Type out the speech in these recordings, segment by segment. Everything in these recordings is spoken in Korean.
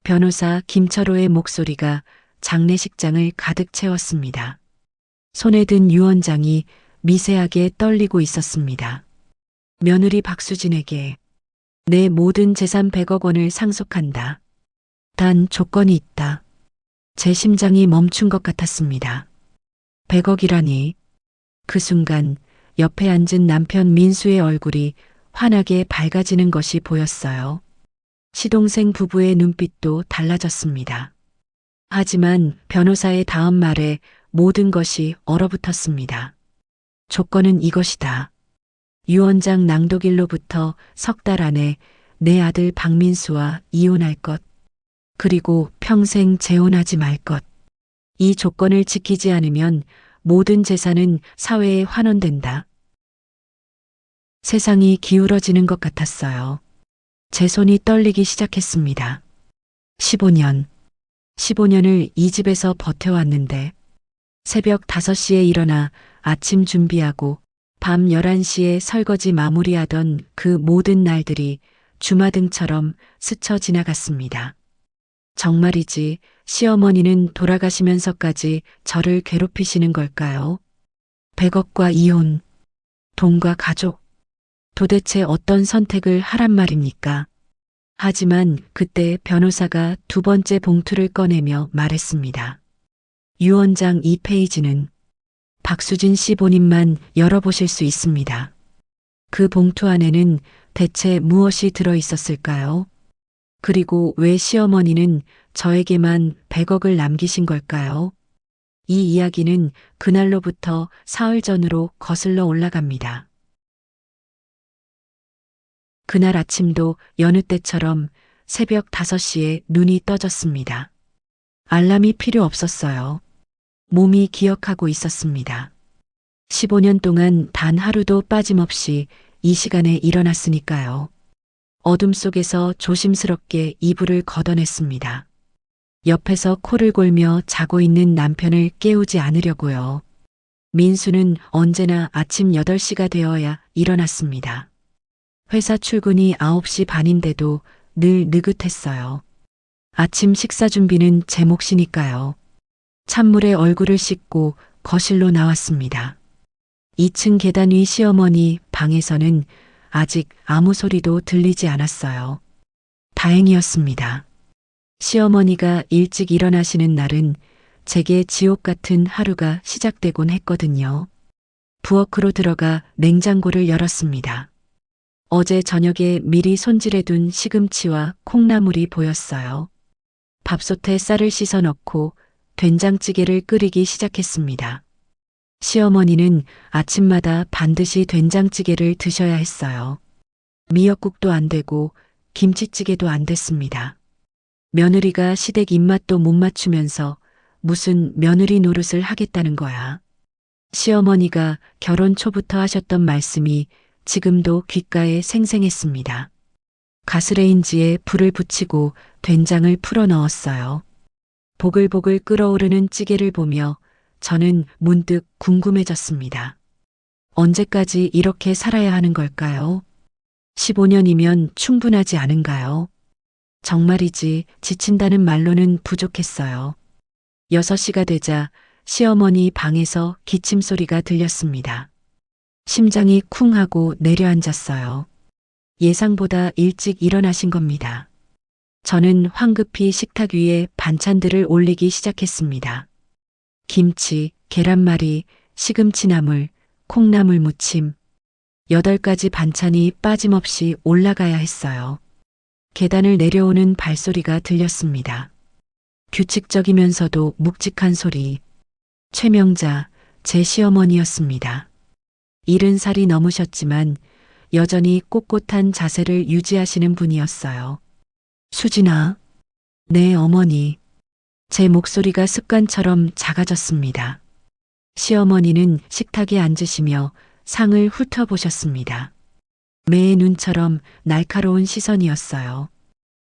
변호사 김철호의 목소리가 장례식장을 가득 채웠습니다. 손에 든 유언장이 미세하게 떨리고 있었습니다. 며느리 박수진에게 내 모든 재산 100억 원을 상속한다. 단 조건이 있다. 제 심장이 멈춘 것 같았습니다. 100억이라니. 그 순간 옆에 앉은 남편 민수의 얼굴이 환하게 밝아지는 것이 보였어요. 시동생 부부의 눈빛도 달라졌습니다. 하지만 변호사의 다음 말에 모든 것이 얼어붙었습니다. 조건은 이것이다. 유언장 낭독일로부터 석 달 안에 내 아들 박민수와 이혼할 것, 그리고 평생 재혼하지 말 것. 이 조건을 지키지 않으면 모든 재산은 사회에 환원된다. 세상이 기울어지는 것 같았어요. 제 손이 떨리기 시작했습니다. 15년을 이 집에서 버텨왔는데 새벽 5시에 일어나 아침 준비하고 밤 11시에 설거지 마무리하던 그 모든 날들이 주마등처럼 스쳐 지나갔습니다. 정말이지 시어머니는 돌아가시면서까지 저를 괴롭히시는 걸까요? 100억과 이혼, 돈과 가족, 도대체 어떤 선택을 하란 말입니까? 하지만 그때 변호사가 두 번째 봉투를 꺼내며 말했습니다. 유언장 2페이지는 박수진 씨 본인만 열어보실 수 있습니다. 그 봉투 안에는 대체 무엇이 들어 있었을까요? 그리고 왜 시어머니는 저에게만 100억을 남기신 걸까요? 이 이야기는 그날로부터 사흘 전으로 거슬러 올라갑니다. 그날 아침도 여느 때처럼 새벽 5시에 눈이 떠졌습니다. 알람이 필요 없었어요. 몸이 기억하고 있었습니다. 15년 동안 단 하루도 빠짐없이 이 시간에 일어났으니까요. 어둠 속에서 조심스럽게 이불을 걷어냈습니다. 옆에서 코를 골며 자고 있는 남편을 깨우지 않으려고요. 민수는 언제나 아침 8시가 되어야 일어났습니다. 회사 출근이 9시 반인데도 늘 느긋했어요. 아침 식사 준비는 제 몫이니까요. 찬물에 얼굴을 씻고 거실로 나왔습니다. 2층 계단 위 시어머니 방에서는 아직 아무 소리도 들리지 않았어요. 다행이었습니다. 시어머니가 일찍 일어나시는 날은 제게 지옥 같은 하루가 시작되곤 했거든요. 부엌으로 들어가 냉장고를 열었습니다. 어제 저녁에 미리 손질해둔 시금치와 콩나물이 보였어요. 밥솥에 쌀을 씻어 넣고 된장찌개를 끓이기 시작했습니다. 시어머니는 아침마다 반드시 된장찌개를 드셔야 했어요. 미역국도 안 되고 김치찌개도 안 됐습니다. 며느리가 시댁 입맛도 못 맞추면서 무슨 며느리 노릇을 하겠다는 거야. 시어머니가 결혼 초부터 하셨던 말씀이 지금도 귓가에 생생했습니다. 가스레인지에 불을 붙이고 된장을 풀어 넣었어요. 보글보글 끓어오르는 찌개를 보며 저는 문득 궁금해졌습니다. 언제까지 이렇게 살아야 하는 걸까요? 15년이면 충분하지 않은가요? 정말이지 지친다는 말로는 부족했어요. 6시가 되자 시어머니 방에서 기침 소리가 들렸습니다. 심장이 쿵 하고 내려앉았어요. 예상보다 일찍 일어나신 겁니다. 저는 황급히 식탁 위에 반찬들을 올리기 시작했습니다. 김치, 계란말이, 시금치나물, 콩나물 무침. 8가지 반찬이 빠짐없이 올라가야 했어요. 계단을 내려오는 발소리가 들렸습니다. 규칙적이면서도 묵직한 소리. 최명자, 제 시어머니였습니다. 70살이 넘으셨지만 여전히 꼿꼿한 자세를 유지하시는 분이었어요. 수진아, 네 어머니. 제 목소리가 습관처럼 작아졌습니다. 시어머니는 식탁에 앉으시며 상을 훑어보셨습니다. 매의 눈처럼 날카로운 시선이었어요.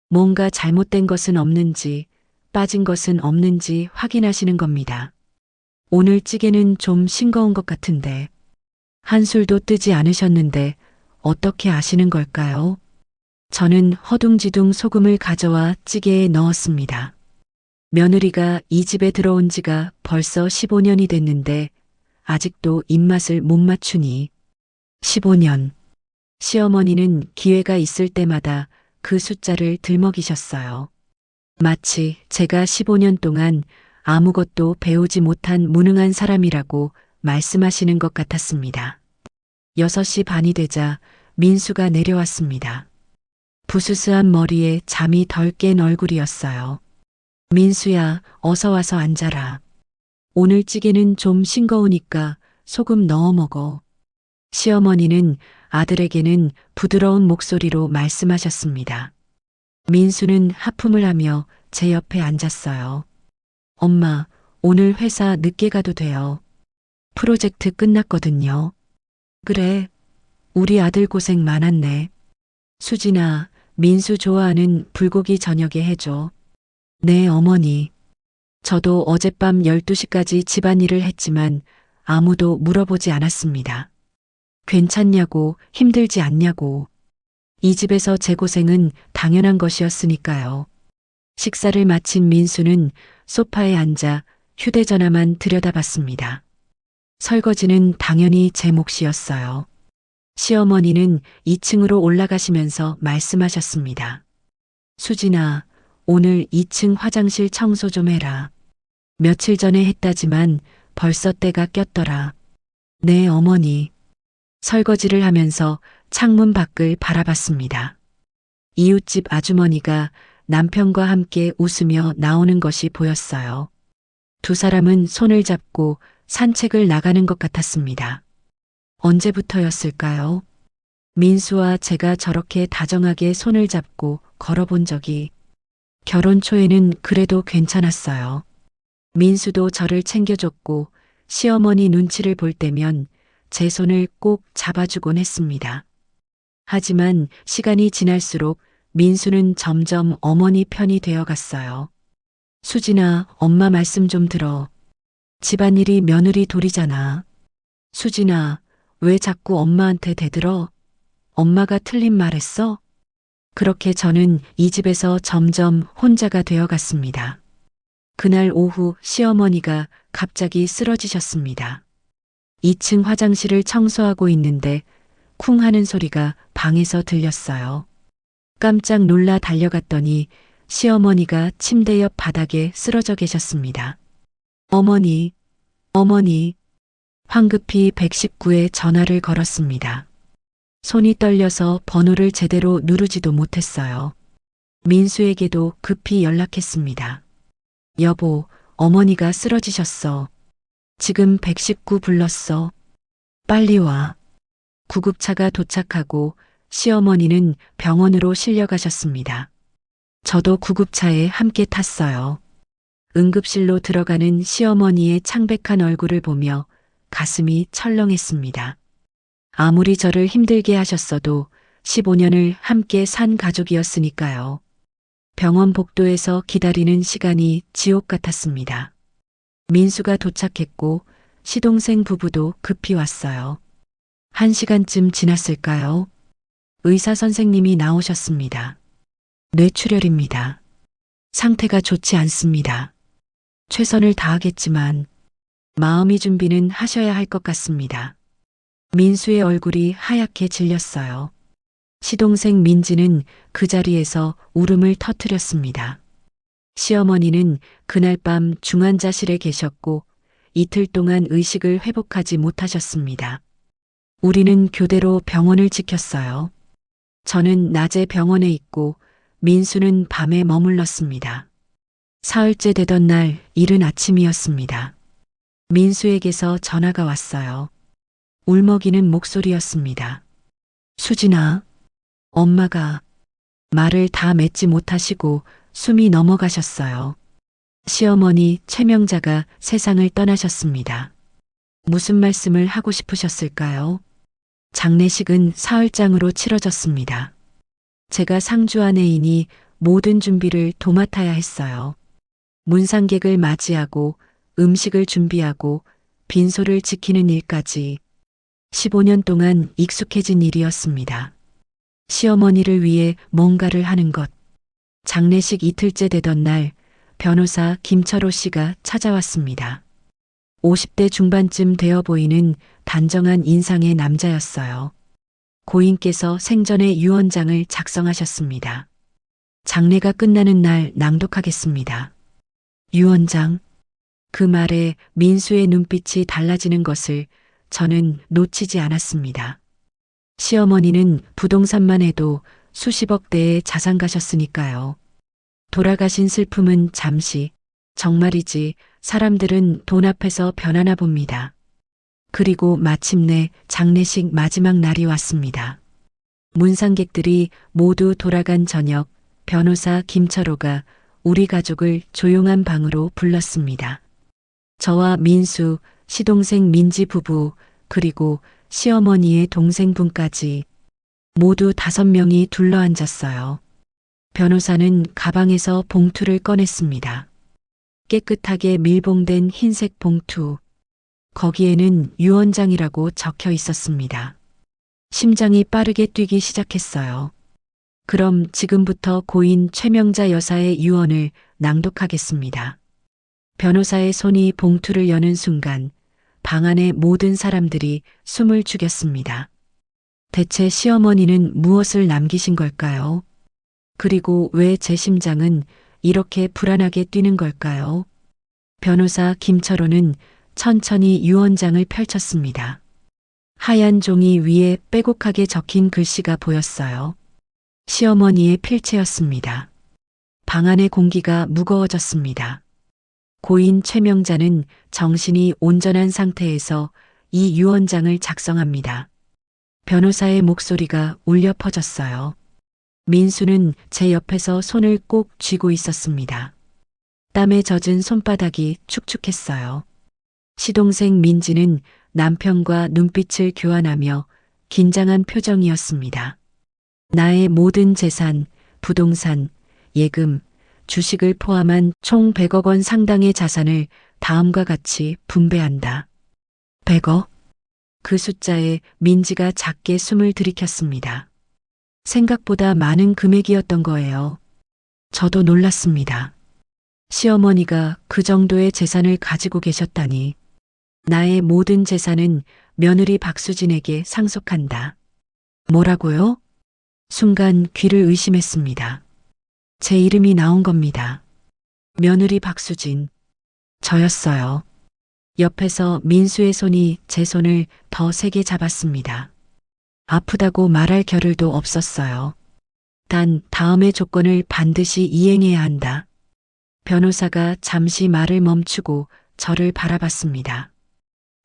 뭔가 잘못된 것은 없는지, 빠진 것은 없는지 확인하시는 겁니다. 오늘 찌개는 좀 싱거운 것 같은데, 한술도 뜨지 않으셨는데 어떻게 아시는 걸까요? 저는 허둥지둥 소금을 가져와 찌개에 넣었습니다. 며느리가 이 집에 들어온 지가 벌써 15년이 됐는데 아직도 입맛을 못 맞추니 15년. 시어머니는 기회가 있을 때마다 그 숫자를 들먹이셨어요. 마치 제가 15년 동안 아무것도 배우지 못한 무능한 사람이라고 말씀하시는 것 같았습니다. 6시 반이 되자 민수가 내려왔습니다. 부스스한 머리에 잠이 덜 깬 얼굴이었어요. 민수야, 어서 와서 앉아라. 오늘 찌개는 좀 싱거우니까 소금 넣어 먹어. 시어머니는 아들에게는 부드러운 목소리로 말씀하셨습니다. 민수는 하품을 하며 제 옆에 앉았어요. 엄마, 오늘 회사 늦게 가도 돼요. 프로젝트 끝났거든요. 그래, 우리 아들 고생 많았네. 수진아, 민수 좋아하는 불고기 저녁에 해줘. 네, 어머니. 저도 어젯밤 12시까지 집안일을 했지만 아무도 물어보지 않았습니다. 괜찮냐고, 힘들지 않냐고. 이 집에서 제 고생은 당연한 것이었으니까요. 식사를 마친 민수는 소파에 앉아 휴대전화만 들여다봤습니다. 설거지는 당연히 제 몫이었어요. 시어머니는 2층으로 올라가시면서 말씀하셨습니다. 수진아, 오늘 2층 화장실 청소 좀 해라. 며칠 전에 했다지만 벌써 때가 꼈더라. 네, 어머니. 설거지를 하면서 창문 밖을 바라봤습니다. 이웃집 아주머니가 남편과 함께 웃으며 나오는 것이 보였어요. 두 사람은 손을 잡고 산책을 나가는 것 같았습니다. 언제부터였을까요? 민수와 제가 저렇게 다정하게 손을 잡고 걸어본 적이 결혼 초에는 그래도 괜찮았어요. 민수도 저를 챙겨줬고 시어머니 눈치를 볼 때면 제 손을 꼭 잡아주곤 했습니다. 하지만 시간이 지날수록 민수는 점점 어머니 편이 되어 갔어요. 수진아, 엄마 말씀 좀 들어. 집안일이 며느리 도리잖아. 수진아, 왜 자꾸 엄마한테 대들어? 엄마가 틀린 말 했어? 그렇게 저는 이 집에서 점점 혼자가 되어 갔습니다. 그날 오후 시어머니가 갑자기 쓰러지셨습니다. 2층 화장실을 청소하고 있는데 쿵 하는 소리가 방에서 들렸어요. 깜짝 놀라 달려갔더니 시어머니가 침대 옆 바닥에 쓰러져 계셨습니다. 어머니, 어머니. 황급히 119에 전화를 걸었습니다. 손이 떨려서 번호를 제대로 누르지도 못했어요. 민수에게도 급히 연락했습니다. 여보, 어머니가 쓰러지셨어. 지금 119 불렀어. 빨리 와. 구급차가 도착하고 시어머니는 병원으로 실려가셨습니다. 저도 구급차에 함께 탔어요. 응급실로 들어가는 시어머니의 창백한 얼굴을 보며 가슴이 철렁했습니다. 아무리 저를 힘들게 하셨어도 15년을 함께 산 가족이었으니까요. 병원 복도에서 기다리는 시간이 지옥 같았습니다. 민수가 도착했고 시동생 부부도 급히 왔어요. 1시간쯤 지났을까요? 의사 선생님이 나오셨습니다. 뇌출혈입니다. 상태가 좋지 않습니다. 최선을 다하겠지만 마음의 준비는 하셔야 할 것 같습니다. 민수의 얼굴이 하얗게 질렸어요. 시동생 민지는 그 자리에서 울음을 터뜨렸습니다. 시어머니는 그날 밤 중환자실에 계셨고 이틀 동안 의식을 회복하지 못하셨습니다. 우리는 교대로 병원을 지켰어요. 저는 낮에 병원에 있고 민수는 밤에 머물렀습니다. 사흘째 되던 날 이른 아침이었습니다. 민수에게서 전화가 왔어요. 울먹이는 목소리였습니다. 수진아, 엄마가 말을 다 맺지 못하시고 숨이 넘어가셨어요. 시어머니 최명자가 세상을 떠나셨습니다. 무슨 말씀을 하고 싶으셨을까요? 장례식은 사흘장으로 치러졌습니다. 제가 상주 아내이니 모든 준비를 도맡아야 했어요. 문상객을 맞이하고 음식을 준비하고 빈소를 지키는 일까지 15년 동안 익숙해진 일이었습니다. 시어머니를 위해 뭔가를 하는 것. 장례식 이틀째 되던 날, 변호사 김철호 씨가 찾아왔습니다. 50대 중반쯤 되어 보이는 단정한 인상의 남자였어요. 고인께서 생전에 유언장을 작성하셨습니다. 장례가 끝나는 날 낭독하겠습니다. 유언장. 그 말에 민수의 눈빛이 달라지는 것을 저는 놓치지 않았습니다. 시어머니는 부동산만 해도 수십억 대의 자산 가셨으니까요. 돌아가신 슬픔은 잠시, 정말이지 사람들은 돈 앞에서 변하나 봅니다. 그리고 마침내 장례식 마지막 날이 왔습니다. 문상객들이 모두 돌아간 저녁, 변호사 김철호가 우리 가족을 조용한 방으로 불렀습니다. 저와 민수, 시동생 민지 부부, 그리고 시어머니의 동생분까지 모두 5명이 둘러앉았어요. 변호사는 가방에서 봉투를 꺼냈습니다. 깨끗하게 밀봉된 흰색 봉투. 거기에는 유언장이라고 적혀 있었습니다. 심장이 빠르게 뛰기 시작했어요. 그럼 지금부터 고인 최명자 여사의 유언을 낭독하겠습니다. 변호사의 손이 봉투를 여는 순간 방 안의 모든 사람들이 숨을 죽였습니다. 대체 시어머니는 무엇을 남기신 걸까요? 그리고 왜 제 심장은 이렇게 불안하게 뛰는 걸까요? 변호사 김철호는 천천히 유언장을 펼쳤습니다. 하얀 종이 위에 빼곡하게 적힌 글씨가 보였어요. 시어머니의 필체였습니다. 방 안의 공기가 무거워졌습니다. 고인 최명자는 정신이 온전한 상태에서 이 유언장을 작성합니다. 변호사의 목소리가 울려 퍼졌어요. 민수는 제 옆에서 손을 꼭 쥐고 있었습니다. 땀에 젖은 손바닥이 축축했어요. 시동생 민지는 남편과 눈빛을 교환하며 긴장한 표정이었습니다. 나의 모든 재산, 부동산, 예금, 주식을 포함한 총 100억 원 상당의 자산을 다음과 같이 분배한다. 100억? 그 숫자에 민지가 작게 숨을 들이켰습니다. 생각보다 많은 금액이었던 거예요. 저도 놀랐습니다. 시어머니가 그 정도의 재산을 가지고 계셨다니. 나의 모든 재산은 며느리 박수진에게 상속한다. 뭐라고요? 순간 귀를 의심했습니다. 제 이름이 나온 겁니다. 며느리 박수진. 저였어요. 옆에서 민수의 손이 제 손을 더 세게 잡았습니다. 아프다고 말할 겨를도 없었어요. 단 다음의 조건을 반드시 이행해야 한다. 변호사가 잠시 말을 멈추고 저를 바라봤습니다.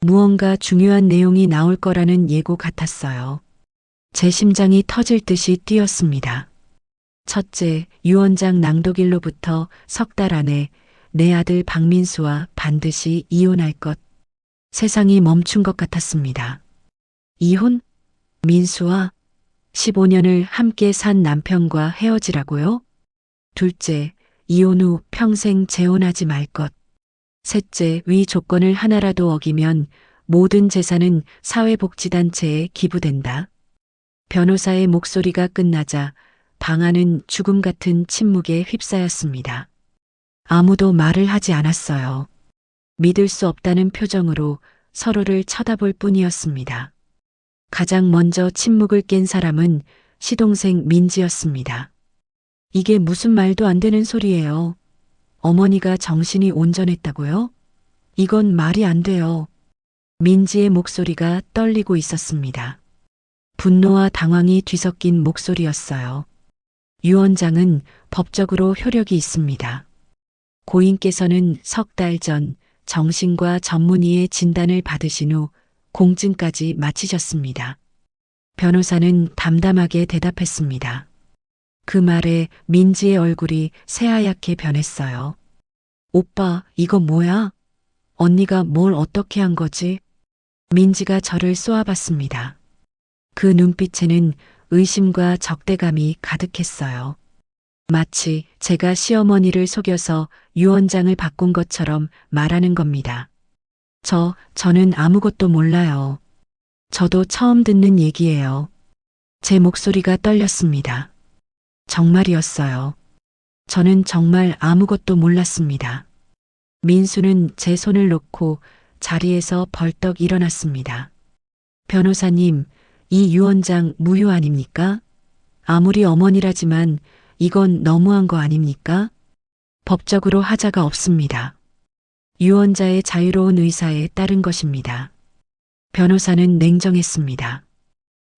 무언가 중요한 내용이 나올 거라는 예고 같았어요. 제 심장이 터질 듯이 뛰었습니다. 첫째, 유언장 낭독일로부터 3달 안에 내 아들 박민수와 반드시 이혼할 것. 세상이 멈춘 것 같았습니다. 이혼? 민수와 15년을 함께 산 남편과 헤어지라고요? 둘째, 이혼 후 평생 재혼하지 말 것. 셋째, 위 조건을 하나라도 어기면 모든 재산은 사회복지단체에 기부된다. 변호사의 목소리가 끝나자 방 안은 죽음 같은 침묵에 휩싸였습니다. 아무도 말을 하지 않았어요. 믿을 수 없다는 표정으로 서로를 쳐다볼 뿐이었습니다. 가장 먼저 침묵을 깬 사람은 시동생 민지였습니다. 이게 무슨 말도 안 되는 소리예요. 어머니가 정신이 온전했다고요? 이건 말이 안 돼요. 민지의 목소리가 떨리고 있었습니다. 분노와 당황이 뒤섞인 목소리였어요. 유언장은 법적으로 효력이 있습니다. 고인께서는 3달 전 정신과 전문의의 진단을 받으신 후 공증까지 마치셨습니다. 변호사는 담담하게 대답했습니다. 그 말에 민지의 얼굴이 새하얗게 변했어요. 오빠, 이거 뭐야? 언니가 뭘 어떻게 한 거지? 민지가 저를 쏘아봤습니다. 그 눈빛에는 의심과 적대감이 가득했어요. 마치 제가 시어머니를 속여서 유언장을 바꾼 것처럼 말하는 겁니다. 저는 아무것도 몰라요. 저도 처음 듣는 얘기예요. 제 목소리가 떨렸습니다. 정말이었어요. 저는 정말 아무것도 몰랐습니다. 민수는 제 손을 놓고 자리에서 벌떡 일어났습니다. 변호사님, 이 유언장 무효 아닙니까? 아무리 어머니라지만 이건 너무한 거 아닙니까? 법적으로 하자가 없습니다. 유언자의 자유로운 의사에 따른 것입니다. 변호사는 냉정했습니다.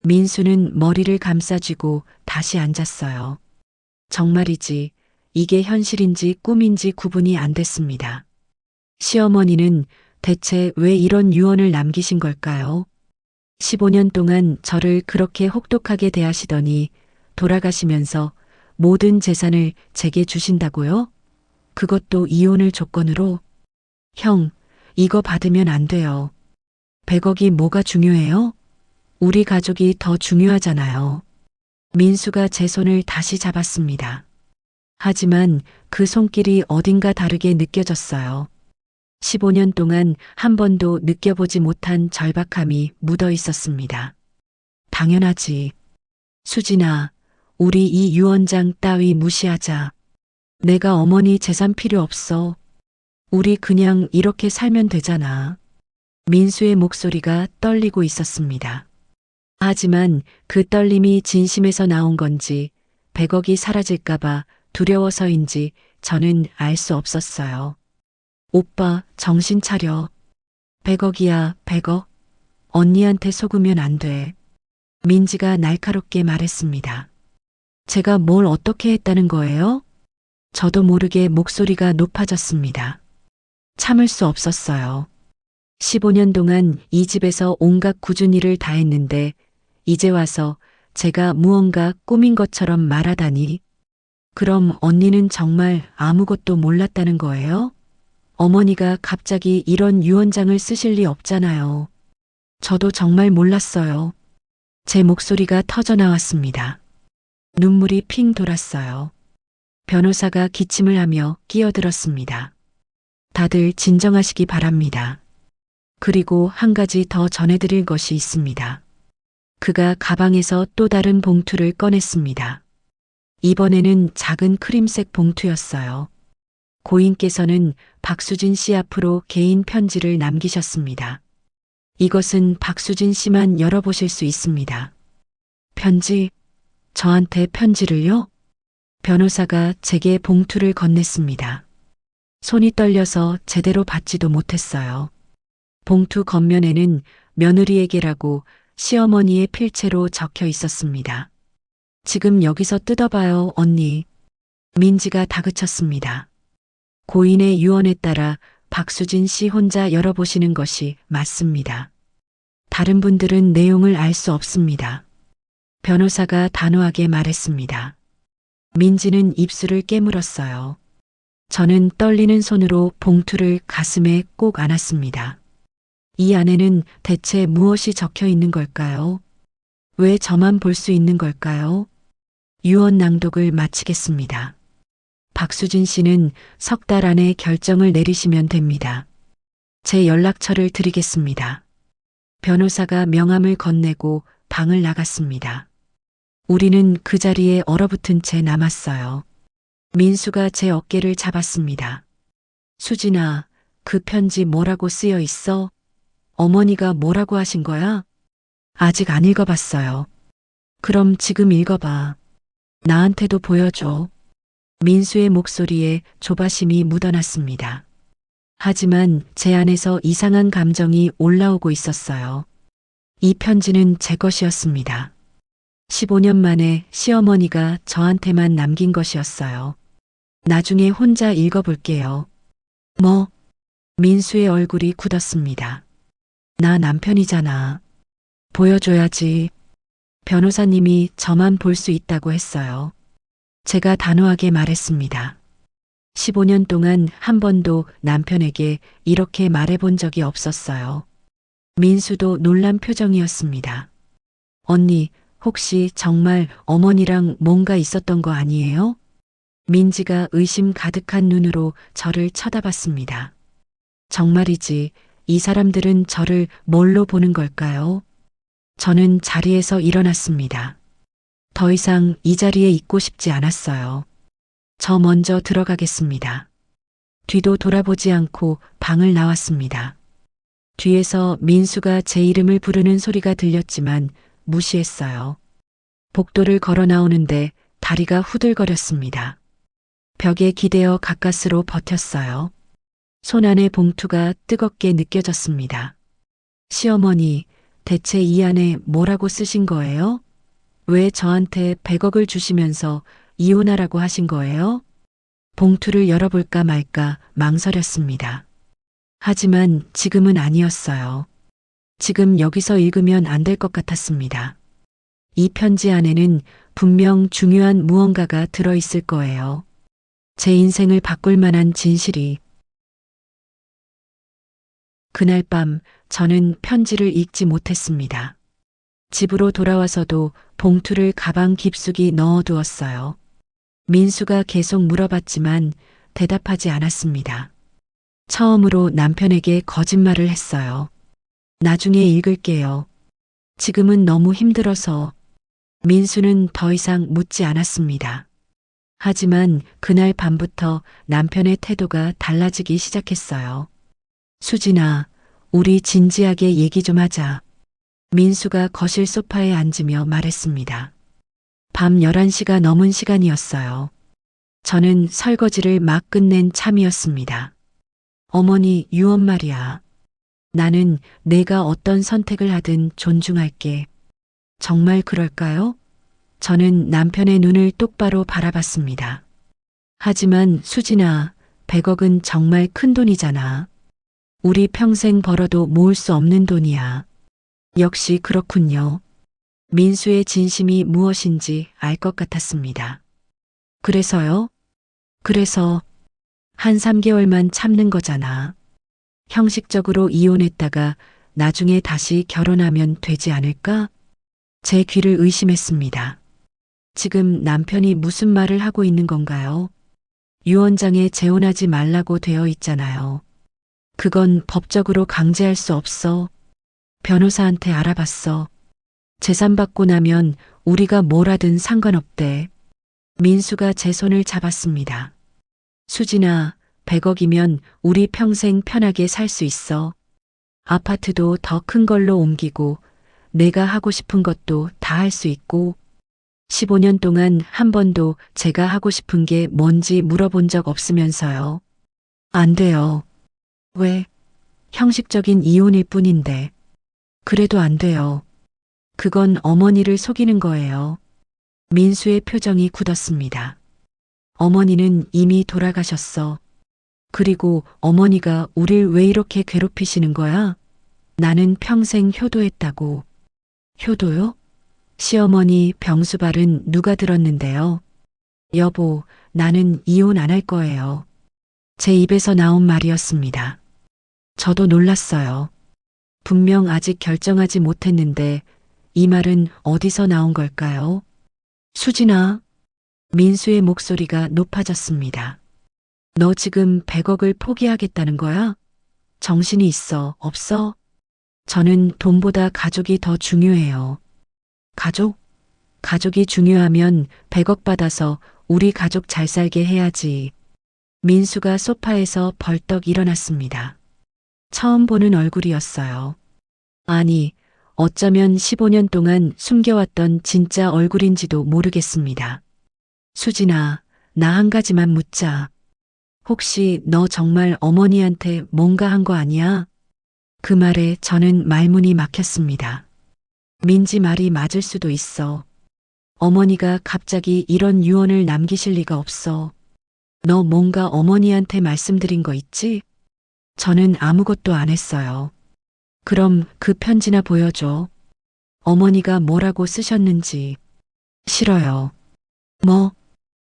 민수는 머리를 감싸쥐고 다시 앉았어요. 정말이지 이게 현실인지 꿈인지 구분이 안 됐습니다. 시어머니는 대체 왜 이런 유언을 남기신 걸까요? 15년 동안 저를 그렇게 혹독하게 대하시더니 돌아가시면서 모든 재산을 제게 주신다고요? 그것도 이혼을 조건으로? 형, 이거 받으면 안 돼요. 100억이 뭐가 중요해요? 우리 가족이 더 중요하잖아요. 민수가 제 손을 다시 잡았습니다. 하지만 그 손길이 어딘가 다르게 느껴졌어요. 15년 동안 한 번도 느껴보지 못한 절박함이 묻어 있었습니다. 당연하지. 수진아, 우리 이 유언장 따위 무시하자. 내가 어머니 재산 필요 없어. 우리 그냥 이렇게 살면 되잖아. 민수의 목소리가 떨리고 있었습니다. 하지만 그 떨림이 진심에서 나온 건지 100억이 사라질까봐 두려워서인지 저는 알 수 없었어요. 오빠, 정신 차려. 100억이야, 100억. 언니한테 속으면 안 돼. 민지가 날카롭게 말했습니다. 제가 뭘 어떻게 했다는 거예요? 저도 모르게 목소리가 높아졌습니다. 참을 수 없었어요. 15년 동안 이 집에서 온갖 굳은 일을 다 했는데 이제 와서 제가 무언가 꾸민 것처럼 말하다니. 그럼 언니는 정말 아무것도 몰랐다는 거예요? 어머니가 갑자기 이런 유언장을 쓰실 리 없잖아요. 저도 정말 몰랐어요. 제 목소리가 터져 나왔습니다. 눈물이 핑 돌았어요. 변호사가 기침을 하며 끼어들었습니다. 다들 진정하시기 바랍니다. 그리고 한 가지 더 전해드릴 것이 있습니다. 그가 가방에서 또 다른 봉투를 꺼냈습니다. 이번에는 작은 크림색 봉투였어요. 고인께서는 박수진 씨 앞으로 개인 편지를 남기셨습니다. 이것은 박수진 씨만 열어보실 수 있습니다. 편지? 저한테 편지를요? 변호사가 제게 봉투를 건넸습니다. 손이 떨려서 제대로 받지도 못했어요. 봉투 겉면에는 며느리에게라고 시어머니의 필체로 적혀 있었습니다. 지금 여기서 뜯어봐요, 언니. 민지가 다그쳤습니다. 고인의 유언에 따라 박수진 씨 혼자 열어보시는 것이 맞습니다. 다른 분들은 내용을 알 수 없습니다. 변호사가 단호하게 말했습니다. 민지는 입술을 깨물었어요. 저는 떨리는 손으로 봉투를 가슴에 꼭 안았습니다. 이 안에는 대체 무엇이 적혀 있는 걸까요? 왜 저만 볼 수 있는 걸까요? 유언 낭독을 마치겠습니다. 박수진 씨는 석 달 안에 결정을 내리시면 됩니다. 제 연락처를 드리겠습니다. 변호사가 명함을 건네고 방을 나갔습니다. 우리는 그 자리에 얼어붙은 채 남았어요. 민수가 제 어깨를 잡았습니다. 수진아, 그 편지 뭐라고 쓰여 있어? 어머니가 뭐라고 하신 거야? 아직 안 읽어봤어요. 그럼 지금 읽어봐. 나한테도 보여줘. 민수의 목소리에 조바심이 묻어났습니다. 하지만 제 안에서 이상한 감정이 올라오고 있었어요. 이 편지는 제 것이었습니다. 15년 만에 시어머니가 저한테만 남긴 것이었어요. 나중에 혼자 읽어볼게요. 뭐? 민수의 얼굴이 굳었습니다. 나 남편이잖아. 보여줘야지. 변호사님이 저만 볼 수 있다고 했어요. 제가 단호하게 말했습니다. 15년 동안 한 번도 남편에게 이렇게 말해본 적이 없었어요. 민수도 놀란 표정이었습니다. 언니, 혹시 정말 어머니랑 뭔가 있었던 거 아니에요? 민지가 의심 가득한 눈으로 저를 쳐다봤습니다. 정말이지, 이 사람들은 저를 뭘로 보는 걸까요? 저는 자리에서 일어났습니다. 더 이상 이 자리에 있고 싶지 않았어요. 저 먼저 들어가겠습니다. 뒤도 돌아보지 않고 방을 나왔습니다. 뒤에서 민수가 제 이름을 부르는 소리가 들렸지만 무시했어요. 복도를 걸어 나오는데 다리가 후들거렸습니다. 벽에 기대어 가까스로 버텼어요. 손 안에 봉투가 뜨겁게 느껴졌습니다. 시어머니, 대체 이 안에 뭐라고 쓰신 거예요? 왜 저한테 100억을 주시면서 이혼하라고 하신 거예요? 봉투를 열어볼까 말까 망설였습니다. 하지만 지금은 아니었어요. 지금 여기서 읽으면 안 될 것 같았습니다. 이 편지 안에는 분명 중요한 무언가가 들어있을 거예요. 제 인생을 바꿀 만한 진실이. 그날 밤 저는 편지를 읽지 못했습니다. 집으로 돌아와서도 봉투를 가방 깊숙이 넣어두었어요. 민수가 계속 물어봤지만 대답하지 않았습니다. 처음으로 남편에게 거짓말을 했어요. 나중에 읽을게요. 지금은 너무 힘들어서. 민수는 더 이상 묻지 않았습니다. 하지만 그날 밤부터 남편의 태도가 달라지기 시작했어요. 수진아, 우리 진지하게 얘기 좀 하자. 민수가 거실 소파에 앉으며 말했습니다. 밤 11시가 넘은 시간이었어요. 저는 설거지를 막 끝낸 참이었습니다. 어머니, 유언 말이야. 나는 내가 어떤 선택을 하든 존중할게. 정말 그럴까요? 저는 남편의 눈을 똑바로 바라봤습니다. 하지만 수진아, 100억은 정말 큰 돈이잖아. 우리 평생 벌어도 모을 수 없는 돈이야. 역시 그렇군요. 민수의 진심이 무엇인지 알 것 같았습니다. 그래서요? 그래서 한 3개월만 참는 거잖아. 형식적으로 이혼했다가 나중에 다시 결혼하면 되지 않을까? 제 귀를 의심했습니다. 지금 남편이 무슨 말을 하고 있는 건가요? 유언장에 재혼하지 말라고 되어 있잖아요. 그건 법적으로 강제할 수 없어. 변호사한테 알아봤어. 재산 받고 나면 우리가 뭘 하든 상관없대. 민수가 제 손을 잡았습니다. 수진아, 100억이면 우리 평생 편하게 살 수 있어. 아파트도 더 큰 걸로 옮기고 내가 하고 싶은 것도 다 할 수 있고 15년 동안 한 번도 제가 하고 싶은 게 뭔지 물어본 적 없으면서요. 안 돼요. 왜? 형식적인 이혼일 뿐인데. 그래도 안 돼요. 그건 어머니를 속이는 거예요. 민수의 표정이 굳었습니다. 어머니는 이미 돌아가셨어. 그리고 어머니가 우릴 왜 이렇게 괴롭히시는 거야? 나는 평생 효도했다고. 효도요? 시어머니 병수발은 누가 들었는데요? 여보, 나는 이혼 안 할 거예요. 제 입에서 나온 말이었습니다. 저도 놀랐어요. 분명 아직 결정하지 못했는데 이 말은 어디서 나온 걸까요? 수진아, 민수의 목소리가 높아졌습니다. 너 지금 100억을 포기하겠다는 거야? 정신이 있어, 없어? 저는 돈보다 가족이 더 중요해요. 가족? 가족이 중요하면 100억 받아서 우리 가족 잘 살게 해야지. 민수가 소파에서 벌떡 일어났습니다. 처음 보는 얼굴이었어요. 아니, 어쩌면 15년 동안 숨겨왔던 진짜 얼굴인지도 모르겠습니다. 수진아, 나 한 가지만 묻자. 혹시 너 정말 어머니한테 뭔가 한 거 아니야? 그 말에 저는 말문이 막혔습니다. 민지 말이 맞을 수도 있어. 어머니가 갑자기 이런 유언을 남기실 리가 없어. 너 뭔가 어머니한테 말씀드린 거 있지? 저는 아무것도 안 했어요. 그럼 그 편지나 보여줘. 어머니가 뭐라고 쓰셨는지. 싫어요. 뭐?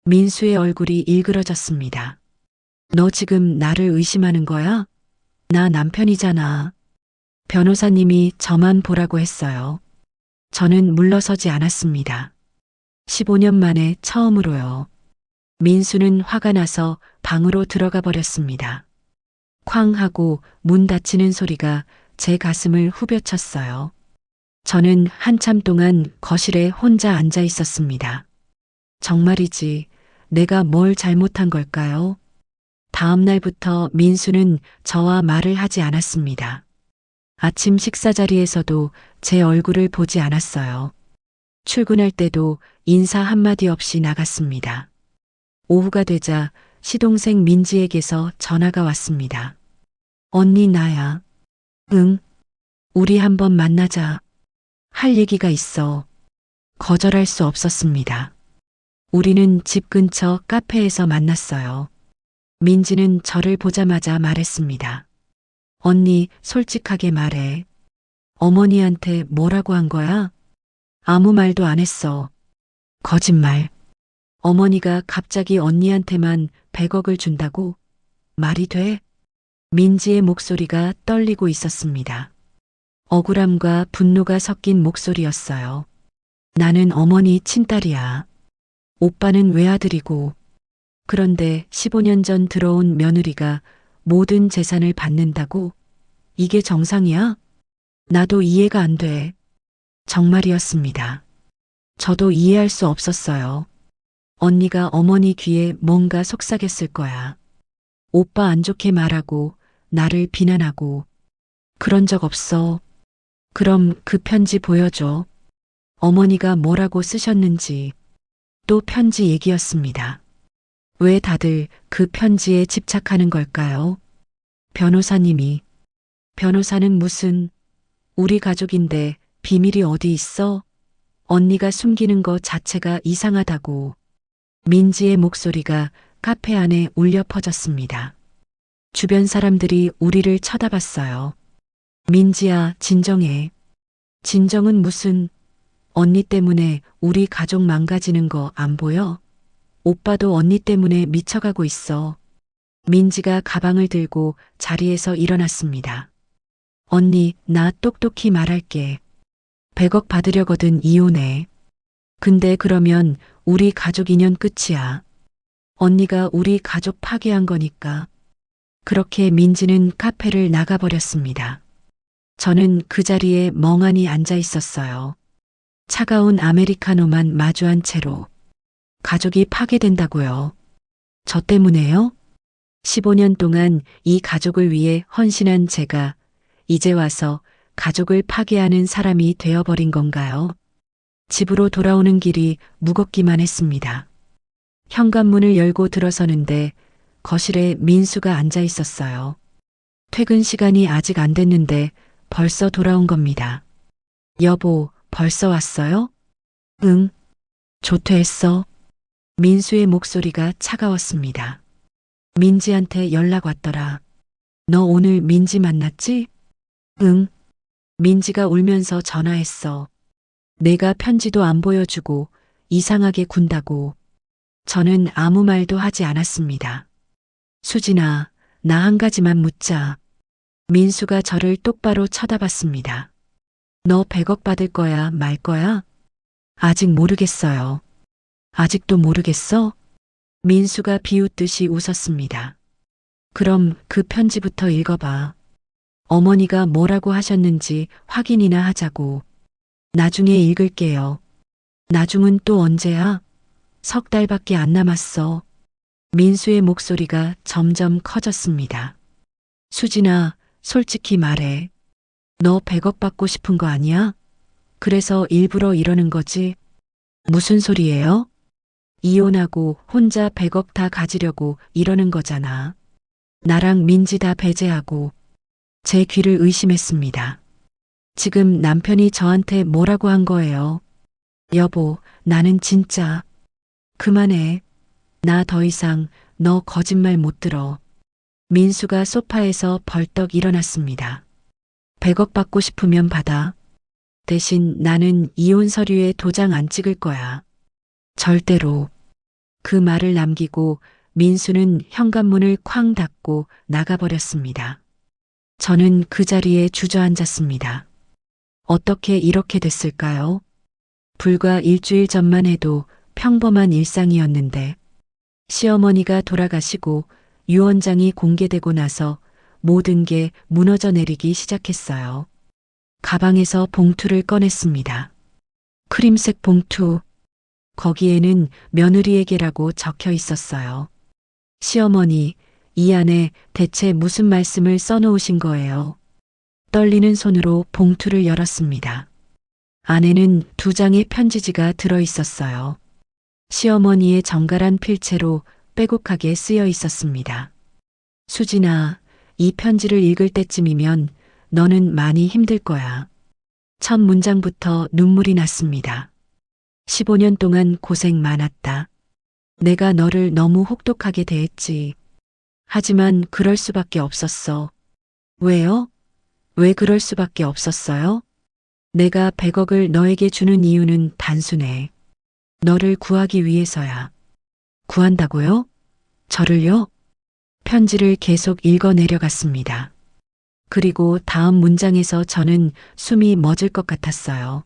민수의 얼굴이 일그러졌습니다. 너 지금 나를 의심하는 거야? 나 남편이잖아. 변호사님이 저만 보라고 했어요. 저는 물러서지 않았습니다. 15년 만에 처음으로요. 민수는 화가 나서 방으로 들어가 버렸습니다. 쾅 하고 문 닫히는 소리가 제 가슴을 후벼쳤어요. 저는 한참 동안 거실에 혼자 앉아 있었습니다. 정말이지, 내가 뭘 잘못한 걸까요? 다음 날부터 민수는 저와 말을 하지 않았습니다. 아침 식사 자리에서도 제 얼굴을 보지 않았어요. 출근할 때도 인사 한마디 없이 나갔습니다. 오후가 되자 시동생 민지에게서 전화가 왔습니다. 언니 나야. 응, 우리 한번 만나자. 할 얘기가 있어. 거절할 수 없었습니다. 우리는 집 근처 카페에서 만났어요. 민지는 저를 보자마자 말했습니다. 언니, 솔직하게 말해. 어머니한테 뭐라고 한 거야? 아무 말도 안 했어. 거짓말. 어머니가 갑자기 언니한테만 100억을 준다고? 말이 돼? 민지의 목소리가 떨리고 있었습니다. 억울함과 분노가 섞인 목소리였어요. 나는 어머니 친딸이야. 오빠는 외아들이고. 그런데 15년 전 들어온 며느리가 모든 재산을 받는다고? 이게 정상이야? 나도 이해가 안 돼. 정말이었습니다. 저도 이해할 수 없었어요. 언니가 어머니 귀에 뭔가 속삭였을 거야. 오빠 안 좋게 말하고 나를 비난하고. 그런 적 없어. 그럼 그 편지 보여줘. 어머니가 뭐라고 쓰셨는지. 또 편지 얘기였습니다. 왜 다들 그 편지에 집착하는 걸까요? 변호사님이. 변호사는 무슨, 우리 가족인데 비밀이 어디 있어? 언니가 숨기는 거 자체가 이상하다고. 민지의 목소리가 카페 안에 울려 퍼졌습니다. 주변 사람들이 우리를 쳐다봤어요. 민지야, 진정해. 진정은 무슨, 언니 때문에 우리 가족 망가지는 거 안 보여? 오빠도 언니 때문에 미쳐가고 있어. 민지가 가방을 들고 자리에서 일어났습니다. 언니, 나 똑똑히 말할게. 100억 받으려거든 이혼해. 근데 그러면 우리 가족 인연 끝이야. 언니가 우리 가족 파괴한 거니까. 그렇게 민지는 카페를 나가버렸습니다. 저는 그 자리에 멍하니 앉아 있었어요. 차가운 아메리카노만 마주한 채로. 가족이 파괴된다고요. 저 때문에요? 15년 동안 이 가족을 위해 헌신한 제가 이제 와서 가족을 파괴하는 사람이 되어버린 건가요? 집으로 돌아오는 길이 무겁기만 했습니다. 현관문을 열고 들어서는데 거실에 민수가 앉아 있었어요. 퇴근 시간이 아직 안 됐는데 벌써 돌아온 겁니다. 여보, 벌써 왔어요? 응. 조퇴했어. 민수의 목소리가 차가웠습니다. 민지한테 연락 왔더라. 너 오늘 민지 만났지? 응. 민지가 울면서 전화했어. 내가 편지도 안 보여주고 이상하게 군다고. 저는 아무 말도 하지 않았습니다. 수진아, 나 한 가지만 묻자. 민수가 저를 똑바로 쳐다봤습니다. 너 100억 받을 거야, 말 거야? 아직 모르겠어요. 아직도 모르겠어? 민수가 비웃듯이 웃었습니다. 그럼 그 편지부터 읽어봐. 어머니가 뭐라고 하셨는지 확인이나 하자고. 나중에 읽을게요. 나중은 또 언제야? 3달밖에 안 남았어. 민수의 목소리가 점점 커졌습니다. 수진아, 솔직히 말해. 너 100억 받고 싶은 거 아니야? 그래서 일부러 이러는 거지? 무슨 소리예요? 이혼하고 혼자 100억 다 가지려고 이러는 거잖아. 나랑 민지 다 배제하고. 제 귀를 의심했습니다. 지금 남편이 저한테 뭐라고 한 거예요? 여보, 나는 진짜. 그만해. 나 더 이상 너 거짓말 못 들어. 민수가 소파에서 벌떡 일어났습니다. 100억 받고 싶으면 받아. 대신 나는 이혼 서류에 도장 안 찍을 거야. 절대로. 그 말을 남기고 민수는 현관문을 쾅 닫고 나가버렸습니다. 저는 그 자리에 주저앉았습니다. 어떻게 이렇게 됐을까요? 불과 일주일 전만 해도 평범한 일상이었는데 시어머니가 돌아가시고 유언장이 공개되고 나서 모든 게 무너져 내리기 시작했어요. 가방에서 봉투를 꺼냈습니다. 크림색 봉투. 거기에는 며느리에게라고 적혀 있었어요. 시어머니, 이 안에 대체 무슨 말씀을 써놓으신 거예요? 떨리는 손으로 봉투를 열었습니다. 안에는 2장의 편지지가 들어 있었어요. 시어머니의 정갈한 필체로 빼곡하게 쓰여 있었습니다. 수진아, 이 편지를 읽을 때쯤이면 너는 많이 힘들 거야. 첫 문장부터 눈물이 났습니다. 15년 동안 고생 많았다. 내가 너를 너무 혹독하게 대했지. 하지만 그럴 수밖에 없었어. 왜요? 왜 그럴 수밖에 없었어요? 내가 100억을 너에게 주는 이유는 단순해. 너를 구하기 위해서야. 구한다고요? 저를요? 편지를 계속 읽어 내려갔습니다. 그리고 다음 문장에서 저는 숨이 멎을 것 같았어요.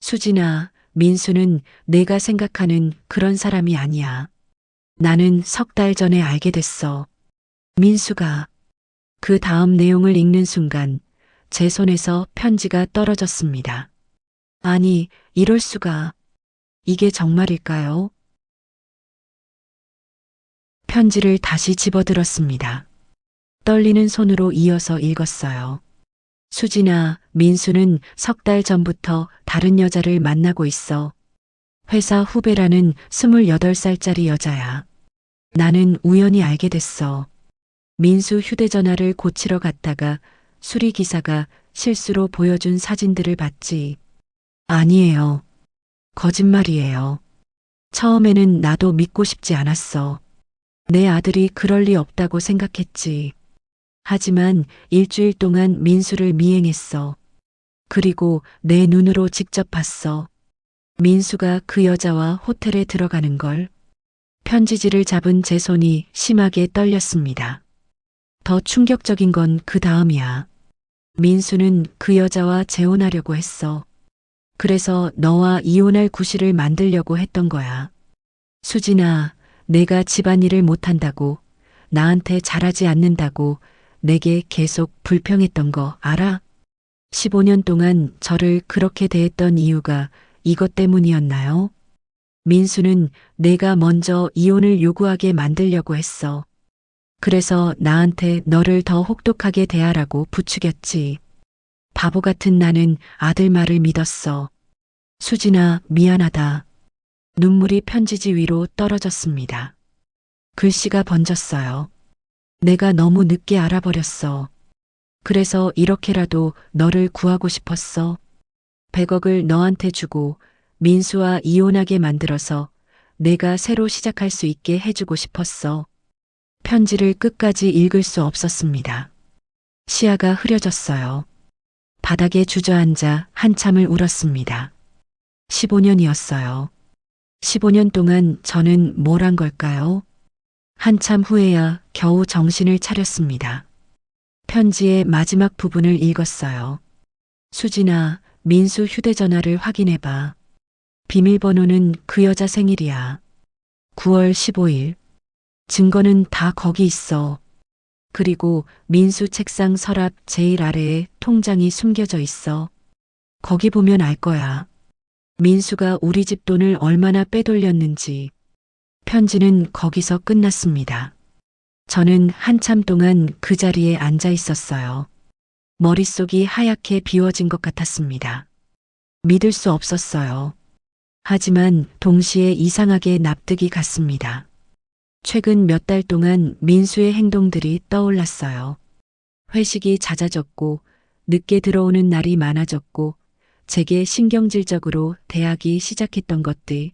수진아, 민수는 내가 생각하는 그런 사람이 아니야. 나는 3달 전에 알게 됐어. 민수가. 그 다음 내용을 읽는 순간 제 손에서 편지가 떨어졌습니다. 아니, 이럴 수가. 이게 정말일까요? 편지를 다시 집어들었습니다. 떨리는 손으로 이어서 읽었어요. 수진아, 민수는 3달 전부터 다른 여자를 만나고 있어. 회사 후배라는 28살짜리 여자야. 나는 우연히 알게 됐어. 민수 휴대전화를 고치러 갔다가 수리기사가 실수로 보여준 사진들을 봤지. 아니에요. 거짓말이에요. 처음에는 나도 믿고 싶지 않았어. 내 아들이 그럴 리 없다고 생각했지. 하지만 일주일 동안 민수를 미행했어. 그리고 내 눈으로 직접 봤어. 민수가 그 여자와 호텔에 들어가는 걸. 편지지를 잡은 제 손이 심하게 떨렸습니다. 더 충격적인 건 그 다음이야. 민수는 그 여자와 재혼하려고 했어. 그래서 너와 이혼할 구실을 만들려고 했던 거야. 수진아, 내가 집안일을 못한다고, 나한테 잘하지 않는다고 내게 계속 불평했던 거 알아? 15년 동안 저를 그렇게 대했던 이유가 이것 때문이었나요? 민수는 내가 먼저 이혼을 요구하게 만들려고 했어. 그래서 나한테 너를 더 혹독하게 대하라고 부추겼지. 바보 같은 나는 아들 말을 믿었어. 수진아, 미안하다. 눈물이 편지지 위로 떨어졌습니다. 글씨가 번졌어요. 내가 너무 늦게 알아버렸어. 그래서 이렇게라도 너를 구하고 싶었어. 100억을 너한테 주고 민수와 이혼하게 만들어서 내가 새로 시작할 수 있게 해주고 싶었어. 편지를 끝까지 읽을 수 없었습니다. 시야가 흐려졌어요. 바닥에 주저앉아 한참을 울었습니다. 15년이었어요. 15년 동안 저는 뭘 한 걸까요? 한참 후에야 겨우 정신을 차렸습니다. 편지의 마지막 부분을 읽었어요. 수진아, 민수 휴대전화를 확인해봐. 비밀번호는 그 여자 생일이야. 9월 15일. 증거는 다 거기 있어. 그리고 민수 책상 서랍 제일 아래에 통장이 숨겨져 있어. 거기 보면 알 거야. 민수가 우리 집 돈을 얼마나 빼돌렸는지. 편지는 거기서 끝났습니다. 저는 한참 동안 그 자리에 앉아 있었어요. 머릿속이 하얗게 비워진 것 같았습니다. 믿을 수 없었어요. 하지만 동시에 이상하게 납득이 갔습니다. 최근 몇 달 동안 민수의 행동들이 떠올랐어요. 회식이 잦아졌고 늦게 들어오는 날이 많아졌고 제게 신경질적으로 대하기 시작했던 것들.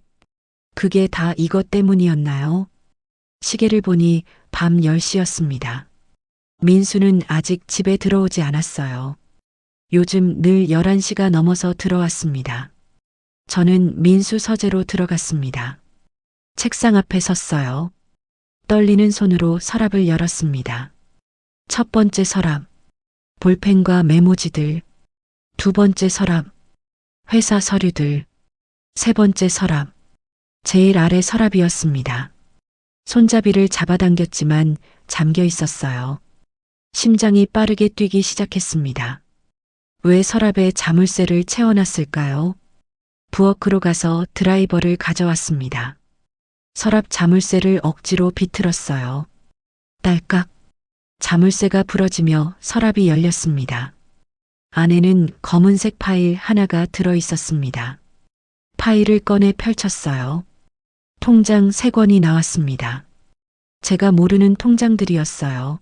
그게 다 이것 때문이었나요? 시계를 보니 밤 10시였습니다. 민수는 아직 집에 들어오지 않았어요. 요즘 늘 11시가 넘어서 들어왔습니다. 저는 민수 서재로 들어갔습니다. 책상 앞에 섰어요. 떨리는 손으로 서랍을 열었습니다. 첫 번째 서랍, 볼펜과 메모지들. 두 번째 서랍, 회사 서류들. 세 번째 서랍, 제일 아래 서랍이었습니다. 손잡이를 잡아당겼지만 잠겨 있었어요. 심장이 빠르게 뛰기 시작했습니다. 왜 서랍에 자물쇠를 채워놨을까요? 부엌으로 가서 드라이버를 가져왔습니다. 서랍 자물쇠를 억지로 비틀었어요. 딸깍. 자물쇠가 부러지며 서랍이 열렸습니다. 안에는 검은색 파일 하나가 들어 있었습니다. 파일을 꺼내 펼쳤어요. 통장 3권이 나왔습니다. 제가 모르는 통장들이었어요.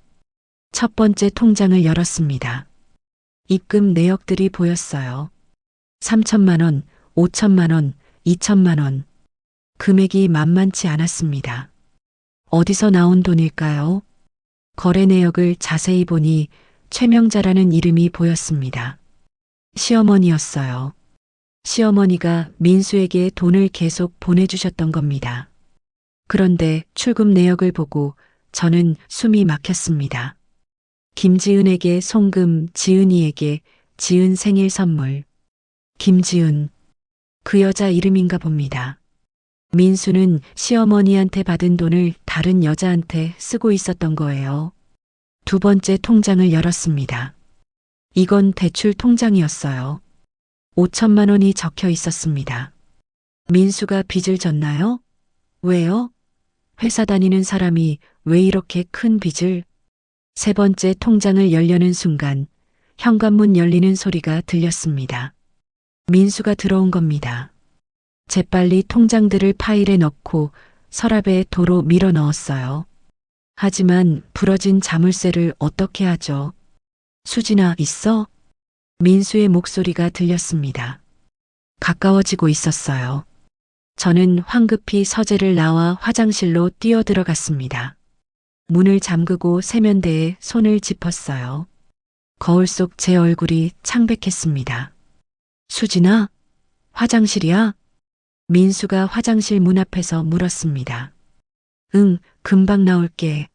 첫 번째 통장을 열었습니다. 입금 내역들이 보였어요. 3천만 원, 5천만 원, 2천만 원. 금액이 만만치 않았습니다. 어디서 나온 돈일까요? 거래 내역을 자세히 보니 최명자라는 이름이 보였습니다. 시어머니였어요. 시어머니가 민수에게 돈을 계속 보내주셨던 겁니다. 그런데 출금 내역을 보고 저는 숨이 막혔습니다. 김지은에게 송금, 지은이에게 지은 생일 선물. 김지은. 그 여자 이름인가 봅니다. 민수는 시어머니한테 받은 돈을 다른 여자한테 쓰고 있었던 거예요. 두 번째 통장을 열었습니다. 이건 대출 통장이었어요. 5천만 원이 적혀 있었습니다. 민수가 빚을 졌나요? 왜요? 회사 다니는 사람이 왜 이렇게 큰 빚을? 세 번째 통장을 열려는 순간 현관문 열리는 소리가 들렸습니다. 민수가 들어온 겁니다. 재빨리 통장들을 파일에 넣고 서랍에 도로 밀어 넣었어요. 하지만 부러진 자물쇠를 어떻게 하죠? 수진아, 있어? 민수의 목소리가 들렸습니다. 가까워지고 있었어요. 저는 황급히 서재를 나와 화장실로 뛰어들어갔습니다. 문을 잠그고 세면대에 손을 짚었어요. 거울 속 제 얼굴이 창백했습니다. 수진아, 화장실이야? 민수가 화장실 문 앞에서 물었습니다. 응, 금방 나올게.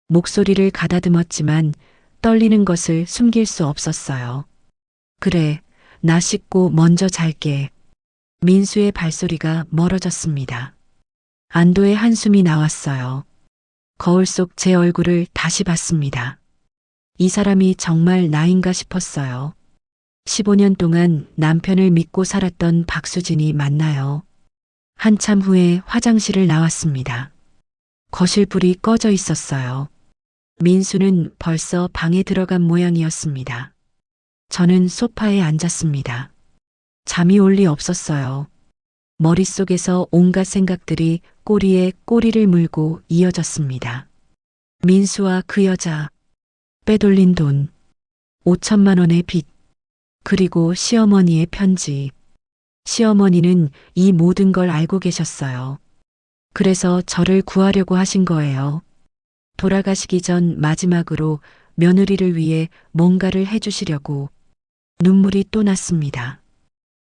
목소리를 가다듬었지만 떨리는 것을 숨길 수 없었어요. 그래, 나 씻고 먼저 잘게. 민수의 발소리가 멀어졌습니다. 안도의 한숨이 나왔어요. 거울 속 제 얼굴을 다시 봤습니다. 이 사람이 정말 나인가 싶었어요. 15년 동안 남편을 믿고 살았던 박수진이 맞나요? 한참 후에 화장실을 나왔습니다. 거실 불이 꺼져 있었어요. 민수는 벌써 방에 들어간 모양이었습니다. 저는 소파에 앉았습니다. 잠이 올 리 없었어요. 머릿속에서 온갖 생각들이 꼬리에 꼬리를 물고 이어졌습니다. 민수와 그 여자, 빼돌린 돈, 5천만 원의 빚, 그리고 시어머니의 편지. 시어머니는 이 모든 걸 알고 계셨어요. 그래서 저를 구하려고 하신 거예요. 돌아가시기 전 마지막으로 며느리를 위해 뭔가를 해주시려고. 눈물이 또 났습니다.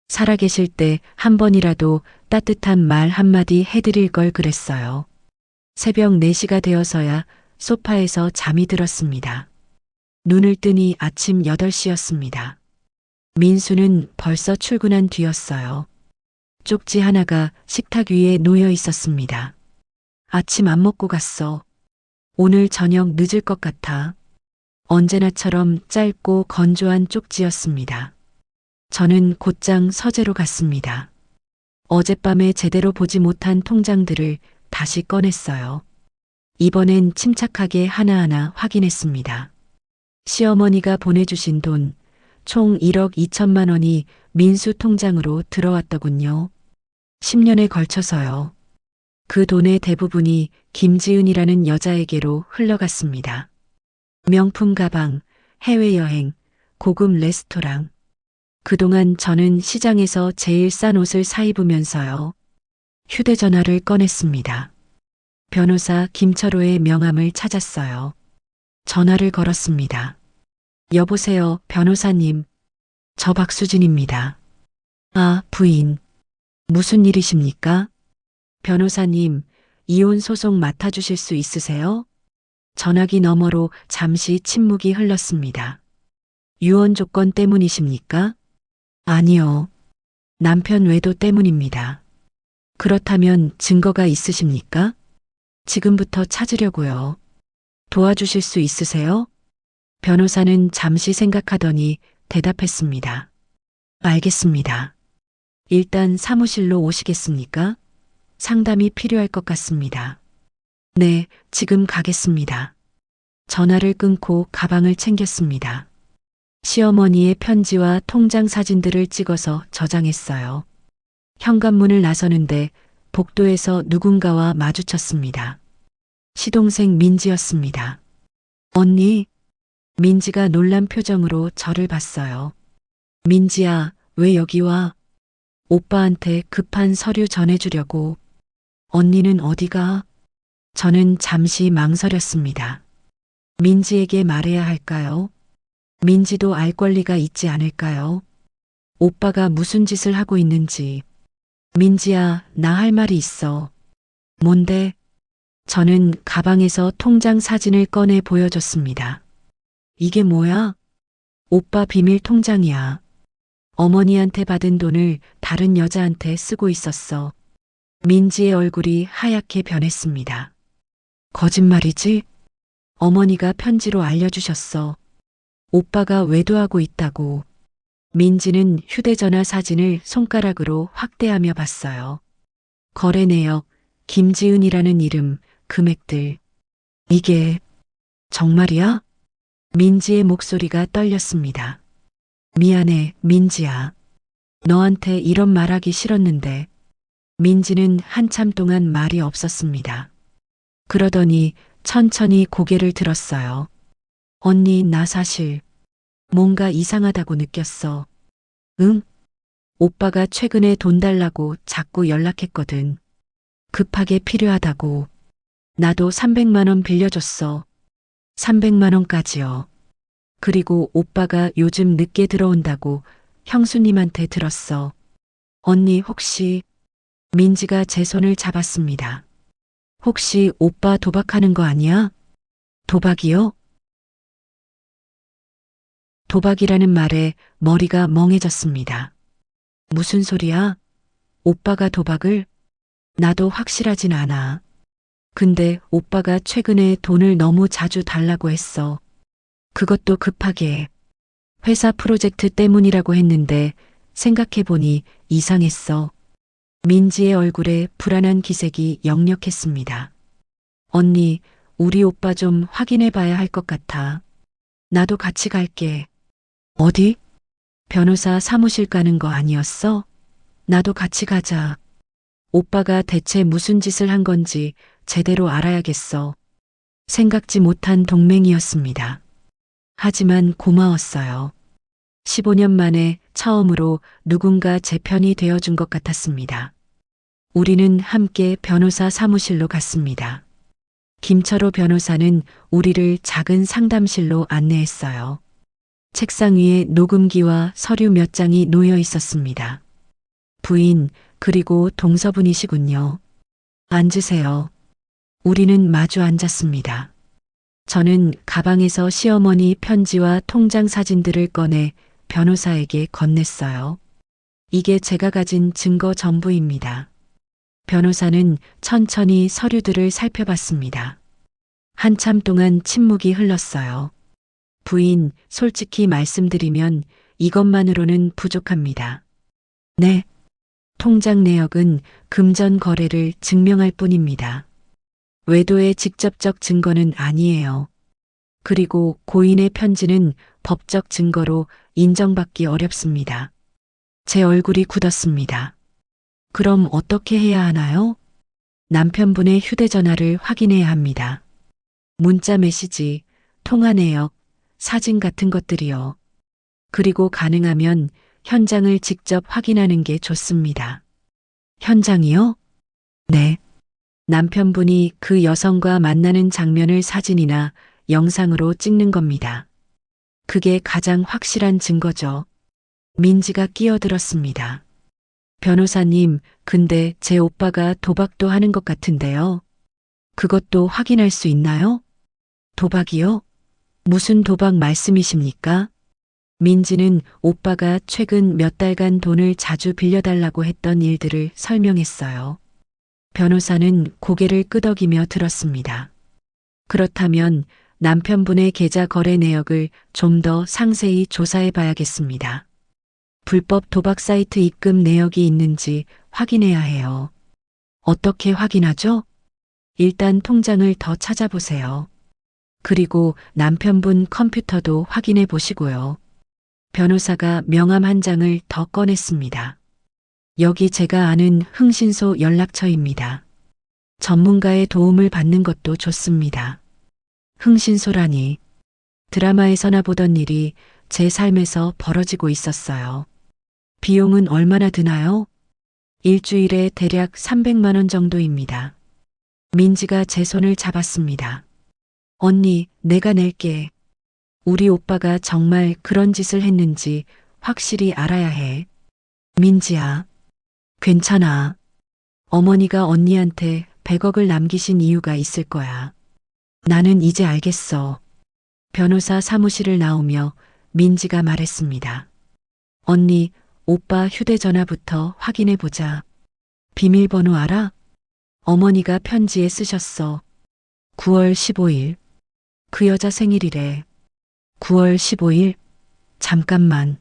살아계실 때 한 번이라도 따뜻한 말 한마디 해드릴 걸 그랬어요. 새벽 4시가 되어서야 소파에서 잠이 들었습니다. 눈을 뜨니 아침 8시였습니다. 민수는 벌써 출근한 뒤였어요. 쪽지 하나가 식탁 위에 놓여 있었습니다. 아침 안 먹고 갔어. 오늘 저녁 늦을 것 같아. 언제나처럼 짧고 건조한 쪽지였습니다. 저는 곧장 서재로 갔습니다. 어젯밤에 제대로 보지 못한 통장들을 다시 꺼냈어요. 이번엔 침착하게 하나하나 확인했습니다. 시어머니가 보내주신 돈, 총 1억 2천만 원이 민수 통장으로 들어왔더군요. 10년에 걸쳐서요. 그 돈의 대부분이 김지은이라는 여자에게로 흘러갔습니다. 명품 가방, 해외여행, 고급 레스토랑. 그동안 저는 시장에서 제일 싼 옷을 사입으면서요. 휴대전화를 꺼냈습니다. 변호사 김철호의 명함을 찾았어요. 전화를 걸었습니다. 여보세요, 변호사님. 저 박수진입니다. 아, 부인. 무슨 일이십니까? 변호사님, 이혼 소송 맡아주실 수 있으세요? 전화기 너머로 잠시 침묵이 흘렀습니다. 유언 조건 때문이십니까? 아니요. 남편 외도 때문입니다. 그렇다면 증거가 있으십니까? 지금부터 찾으려고요. 도와주실 수 있으세요? 변호사는 잠시 생각하더니 대답했습니다. 알겠습니다. 일단 사무실로 오시겠습니까? 상담이 필요할 것 같습니다. 네, 지금 가겠습니다. 전화를 끊고 가방을 챙겼습니다. 시어머니의 편지와 통장 사진들을 찍어서 저장했어요. 현관문을 나서는데 복도에서 누군가와 마주쳤습니다. 시동생 민지였습니다. 언니, 민지가 놀란 표정으로 저를 봤어요. 민지야, 왜 여기 와? 오빠한테 급한 서류 전해주려고. 언니는 어디가? 저는 잠시 망설였습니다. 민지에게 말해야 할까요? 민지도 알 권리가 있지 않을까요? 오빠가 무슨 짓을 하고 있는지. 민지야, 나 할 말이 있어. 뭔데? 저는 가방에서 통장 사진을 꺼내 보여줬습니다. 이게 뭐야? 오빠 비밀 통장이야. 어머니한테 받은 돈을 다른 여자한테 쓰고 있었어. 민지의 얼굴이 하얗게 변했습니다. 거짓말이지? 어머니가 편지로 알려주셨어. 오빠가 외도하고 있다고. 민지는 휴대전화 사진을 손가락으로 확대하며 봤어요. 거래 내역, 김지은이라는 이름, 금액들. 이게 정말이야? 민지의 목소리가 떨렸습니다. 미안해, 민지야. 너한테 이런 말하기 싫었는데. 민지는 한참 동안 말이 없었습니다. 그러더니 천천히 고개를 들었어요. 언니, 나 사실 뭔가 이상하다고 느꼈어. 응? 오빠가 최근에 돈 달라고 자꾸 연락했거든. 급하게 필요하다고. 나도 300만 원 빌려줬어. 300만 원까지요. 그리고 오빠가 요즘 늦게 들어온다고 형수님한테 들었어. 언니 혹시. 민지가 제 손을 잡았습니다. 혹시 오빠 도박하는 거 아니야? 도박이요? 도박이라는 말에 머리가 멍해졌습니다. 무슨 소리야? 오빠가 도박을? 나도 확실하진 않아. 근데 오빠가 최근에 돈을 너무 자주 달라고 했어. 그것도 급하게. 회사 프로젝트 때문이라고 했는데 생각해보니 이상했어. 민지의 얼굴에 불안한 기색이 역력했습니다. 언니, 우리 오빠 좀 확인해 봐야 할 것 같아. 나도 같이 갈게. 어디? 변호사 사무실 가는 거 아니었어? 나도 같이 가자. 오빠가 대체 무슨 짓을 한 건지 제대로 알아야겠어. 생각지 못한 동맹이었습니다. 하지만 고마웠어요. 15년 만에 처음으로 누군가 제 편이 되어준 것 같았습니다. 우리는 함께 변호사 사무실로 갔습니다. 김철호 변호사는 우리를 작은 상담실로 안내했어요. 책상 위에 녹음기와 서류 몇 장이 놓여 있었습니다. 부인, 그리고 동서분이시군요. 앉으세요. 우리는 마주 앉았습니다. 저는 가방에서 시어머니 편지와 통장 사진들을 꺼내 변호사에게 건넸어요. 이게 제가 가진 증거 전부입니다. 변호사는 천천히 서류들을 살펴봤습니다. 한참 동안 침묵이 흘렀어요. 부인, 솔직히 말씀드리면 이것만으로는 부족합니다. 네. 통장 내역은 금전 거래를 증명할 뿐입니다. 외도의 직접적 증거는 아니에요. 그리고 고인의 편지는 법적 증거로 인정받기 어렵습니다. 제 얼굴이 굳었습니다. 그럼 어떻게 해야 하나요? 남편분의 휴대전화를 확인해야 합니다. 문자 메시지, 통화 내역, 사진 같은 것들이요. 그리고 가능하면 현장을 직접 확인하는 게 좋습니다. 현장이요? 네. 남편분이 그 여성과 만나는 장면을 사진이나 영상으로 찍는 겁니다. 그게 가장 확실한 증거죠. 민지가 끼어들었습니다. 변호사님, 근데 제 오빠가 도박도 하는 것 같은데요. 그것도 확인할 수 있나요? 도박이요? 무슨 도박 말씀이십니까? 민지는 오빠가 최근 몇 달간 돈을 자주 빌려달라고 했던 일들을 설명했어요. 변호사는 고개를 끄덕이며 들었습니다. 그렇다면 남편분의 계좌 거래 내역을 좀 더 상세히 조사해 봐야겠습니다. 불법 도박 사이트 입금 내역이 있는지 확인해야 해요. 어떻게 확인하죠? 일단 통장을 더 찾아보세요. 그리고 남편분 컴퓨터도 확인해 보시고요. 변호사가 명함 한 장을 더 꺼냈습니다. 여기 제가 아는 흥신소 연락처입니다. 전문가의 도움을 받는 것도 좋습니다. 흥신소라니. 드라마에서나 보던 일이 제 삶에서 벌어지고 있었어요. 비용은 얼마나 드나요? 일주일에 대략 300만 원 정도입니다. 민지가 제 손을 잡았습니다. 언니, 내가 낼게. 우리 오빠가 정말 그런 짓을 했는지 확실히 알아야 해. 민지야, 괜찮아. 어머니가 언니한테 100억을 남기신 이유가 있을 거야. 나는 이제 알겠어. 변호사 사무실을 나오며 민지가 말했습니다. 언니, 오빠 휴대전화부터 확인해 보자. 비밀번호 알아? 어머니가 편지에 쓰셨어. 9월 15일. 그 여자 생일이래. 9월 15일? 잠깐만.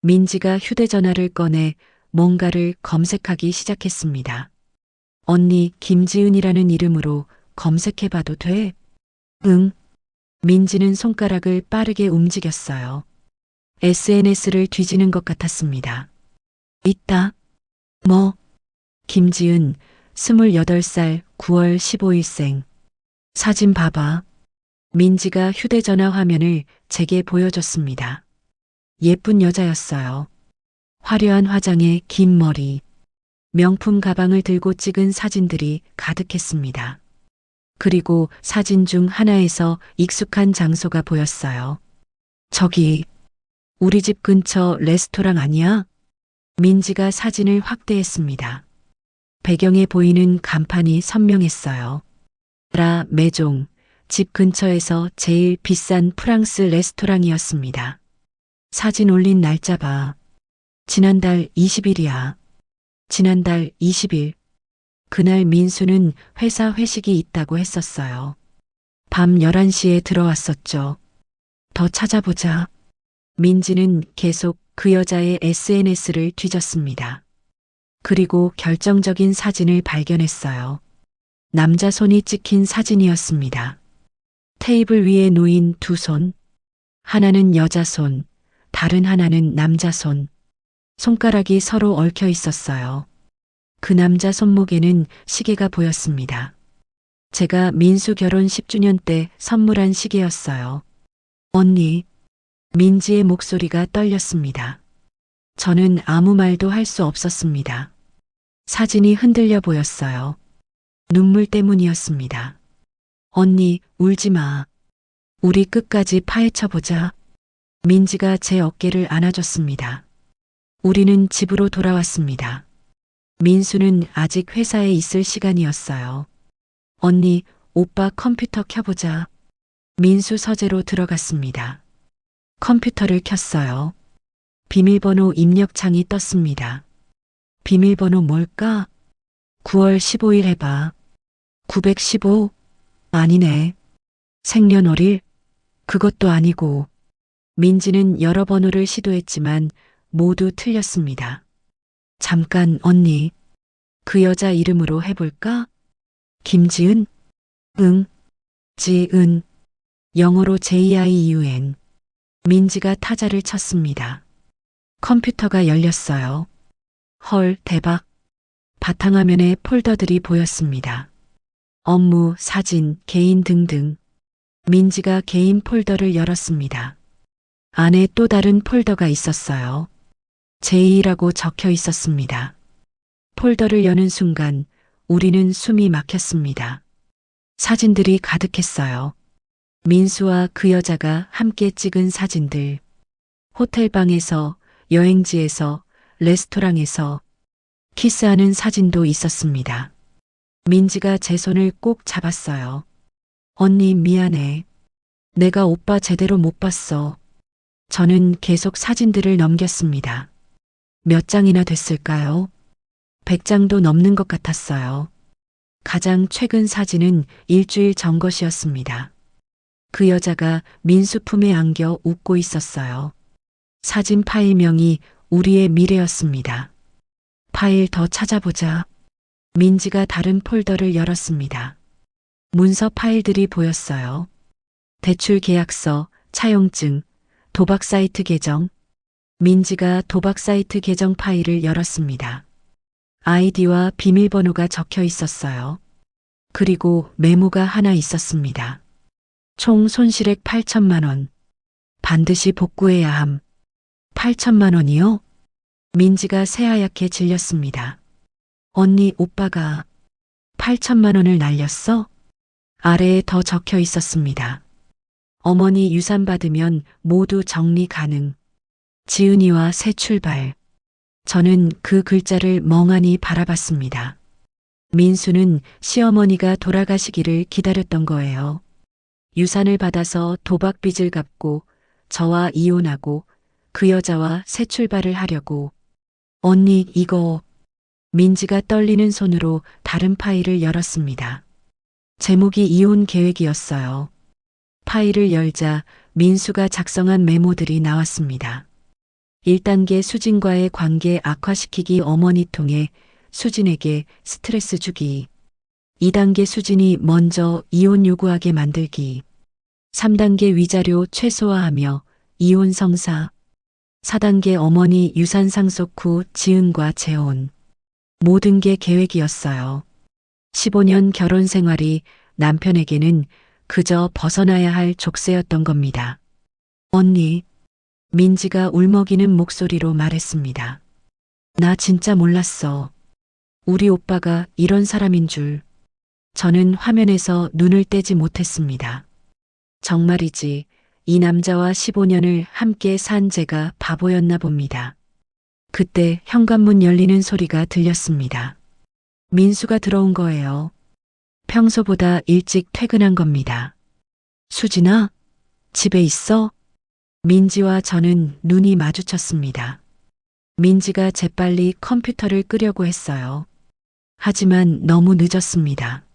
민지가 휴대전화를 꺼내 뭔가를 검색하기 시작했습니다. 언니, 김지은이라는 이름으로 검색해봐도 돼? 응. 민지는 손가락을 빠르게 움직였어요. SNS를 뒤지는 것 같았습니다. 있다. 뭐? 김지은, 28살 9월 15일생. 사진 봐봐. 민지가 휴대전화 화면을 제게 보여줬습니다. 예쁜 여자였어요. 화려한 화장에 긴 머리, 명품 가방을 들고 찍은 사진들이 가득했습니다. 그리고 사진 중 하나에서 익숙한 장소가 보였어요. 저기, 우리 집 근처 레스토랑 아니야? 민지가 사진을 확대했습니다. 배경에 보이는 간판이 선명했어요. 라 메종, 집 근처에서 제일 비싼 프랑스 레스토랑이었습니다. 사진 올린 날짜 봐. 지난달 20일이야. 지난달 20일. 그날 민수는 회사 회식이 있다고 했었어요. 밤 11시에 들어왔었죠. 더 찾아보자. 민지는 계속 그 여자의 SNS를 뒤졌습니다. 그리고 결정적인 사진을 발견했어요. 남자 손이 찍힌 사진이었습니다. 테이블 위에 놓인 두 손. 하나는 여자 손, 다른 하나는 남자 손. 손가락이 서로 얽혀 있었어요. 그 남자 손목에는 시계가 보였습니다. 제가 민수 결혼 10주년 때 선물한 시계였어요. 언니, 민지의 목소리가 떨렸습니다. 저는 아무 말도 할 수 없었습니다. 사진이 흔들려 보였어요. 눈물 때문이었습니다. 언니, 울지 마. 우리 끝까지 파헤쳐보자. 민지가 제 어깨를 안아줬습니다. 우리는 집으로 돌아왔습니다. 민수는 아직 회사에 있을 시간이었어요. 언니, 오빠 컴퓨터 켜보자. 민수 서재로 들어갔습니다. 컴퓨터를 켰어요. 비밀번호 입력창이 떴습니다. 비밀번호 뭘까? 9월 15일 해봐. 915? 아니네. 생년월일? 그것도 아니고. 민지는 여러 번호를 시도했지만 모두 틀렸습니다. 잠깐 언니. 그 여자 이름으로 해볼까? 김지은? 응. 지은. 영어로 JIUN. 민지가 타자를 쳤습니다. 컴퓨터가 열렸어요. 헐, 대박. 바탕화면에 폴더들이 보였습니다. 업무, 사진, 개인 등등. 민지가 개인 폴더를 열었습니다. 안에 또 다른 폴더가 있었어요. J라고 적혀 있었습니다. 폴더를 여는 순간 우리는 숨이 막혔습니다. 사진들이 가득했어요. 민수와 그 여자가 함께 찍은 사진들. 호텔방에서, 여행지에서, 레스토랑에서 키스하는 사진도 있었습니다. 민지가 제 손을 꼭 잡았어요. 언니 미안해. 내가 오빠 제대로 못 봤어. 저는 계속 사진들을 넘겼습니다. 몇 장이나 됐을까요? 100장도 넘는 것 같았어요. 가장 최근 사진은 일주일 전 것이었습니다. 그 여자가 민수 품에 안겨 웃고 있었어요. 사진 파일명이 우리의 미래였습니다. 파일 더 찾아보자. 민지가 다른 폴더를 열었습니다. 문서 파일들이 보였어요. 대출 계약서, 차용증, 도박 사이트 계정. 민지가 도박 사이트 계정 파일을 열었습니다. 아이디와 비밀번호가 적혀 있었어요. 그리고 메모가 하나 있었습니다. 총 손실액 8천만 원. 반드시 복구해야 함. 8천만 원이요? 민지가 새하얗게 질렸습니다. 언니, 오빠가 8천만 원을 날렸어? 아래에 더 적혀 있었습니다. 어머니 유산 받으면 모두 정리 가능. 지은이와 새 출발. 저는 그 글자를 멍하니 바라봤습니다. 민수는 시어머니가 돌아가시기를 기다렸던 거예요. 유산을 받아서 도박 빚을 갚고 저와 이혼하고 그 여자와 새 출발을 하려고. 언니, 이거. 민지가 떨리는 손으로 다른 파일을 열었습니다. 제목이 이혼 계획이었어요. 파일을 열자 민수가 작성한 메모들이 나왔습니다. 1단계 수진과의 관계 악화시키기 어머니 통해 수진에게 스트레스 주기. 2단계 수진이 먼저 이혼 요구하게 만들기. 3단계 위자료 최소화하며 이혼 성사. 4단계 어머니 유산 상속 후 지은과 재혼. 모든 게 계획이었어요. 15년 결혼 생활이 남편에게는 그저 벗어나야 할 족쇄였던 겁니다. 언니, 민지가 울먹이는 목소리로 말했습니다. 나 진짜 몰랐어. 우리 오빠가 이런 사람인 줄. 저는 화면에서 눈을 떼지 못했습니다. 정말이지, 이 남자와 15년을 함께 산 제가 바보였나 봅니다. 그때 현관문 열리는 소리가 들렸습니다. 민수가 들어온 거예요. 평소보다 일찍 퇴근한 겁니다. 수진아, 집에 있어? 민지와 저는 눈이 마주쳤습니다. 민지가 재빨리 컴퓨터를 끄려고 했어요. 하지만 너무 늦었습니다.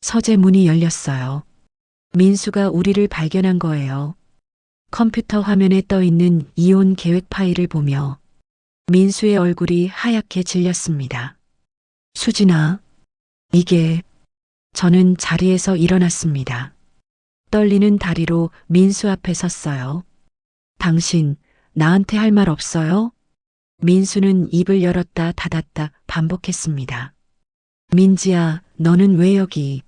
서재 문이 열렸어요. 민수가 우리를 발견한 거예요. 컴퓨터 화면에 떠 있는 이혼 계획 파일을 보며 민수의 얼굴이 하얗게 질렸습니다. 수진아, 이게... 저는 자리에서 일어났습니다. 떨리는 다리로 민수 앞에 섰어요. 당신, 나한테 할 말 없어요? 민수는 입을 열었다 닫았다 반복했습니다. 민지야, 너는 왜 여기?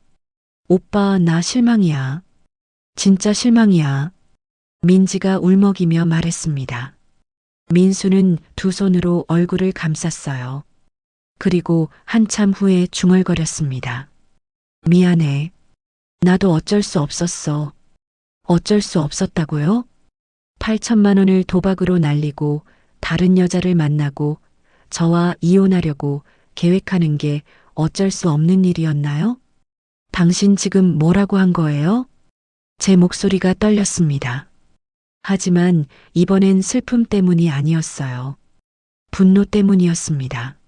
오빠, 나 실망이야. 진짜 실망이야. 민지가 울먹이며 말했습니다. 민수는 두 손으로 얼굴을 감쌌어요. 그리고 한참 후에 중얼거렸습니다. 미안해. 나도 어쩔 수 없었어. 어쩔 수 없었다고요? 8천만 원을 도박으로 날리고 다른 여자를 만나고 저와 이혼하려고 계획하는 게 어쩔 수 없는 일이었나요? 당신 지금 뭐라고 한 거예요? 제 목소리가 떨렸습니다. 하지만 이번엔 슬픔 때문이 아니었어요. 분노 때문이었습니다.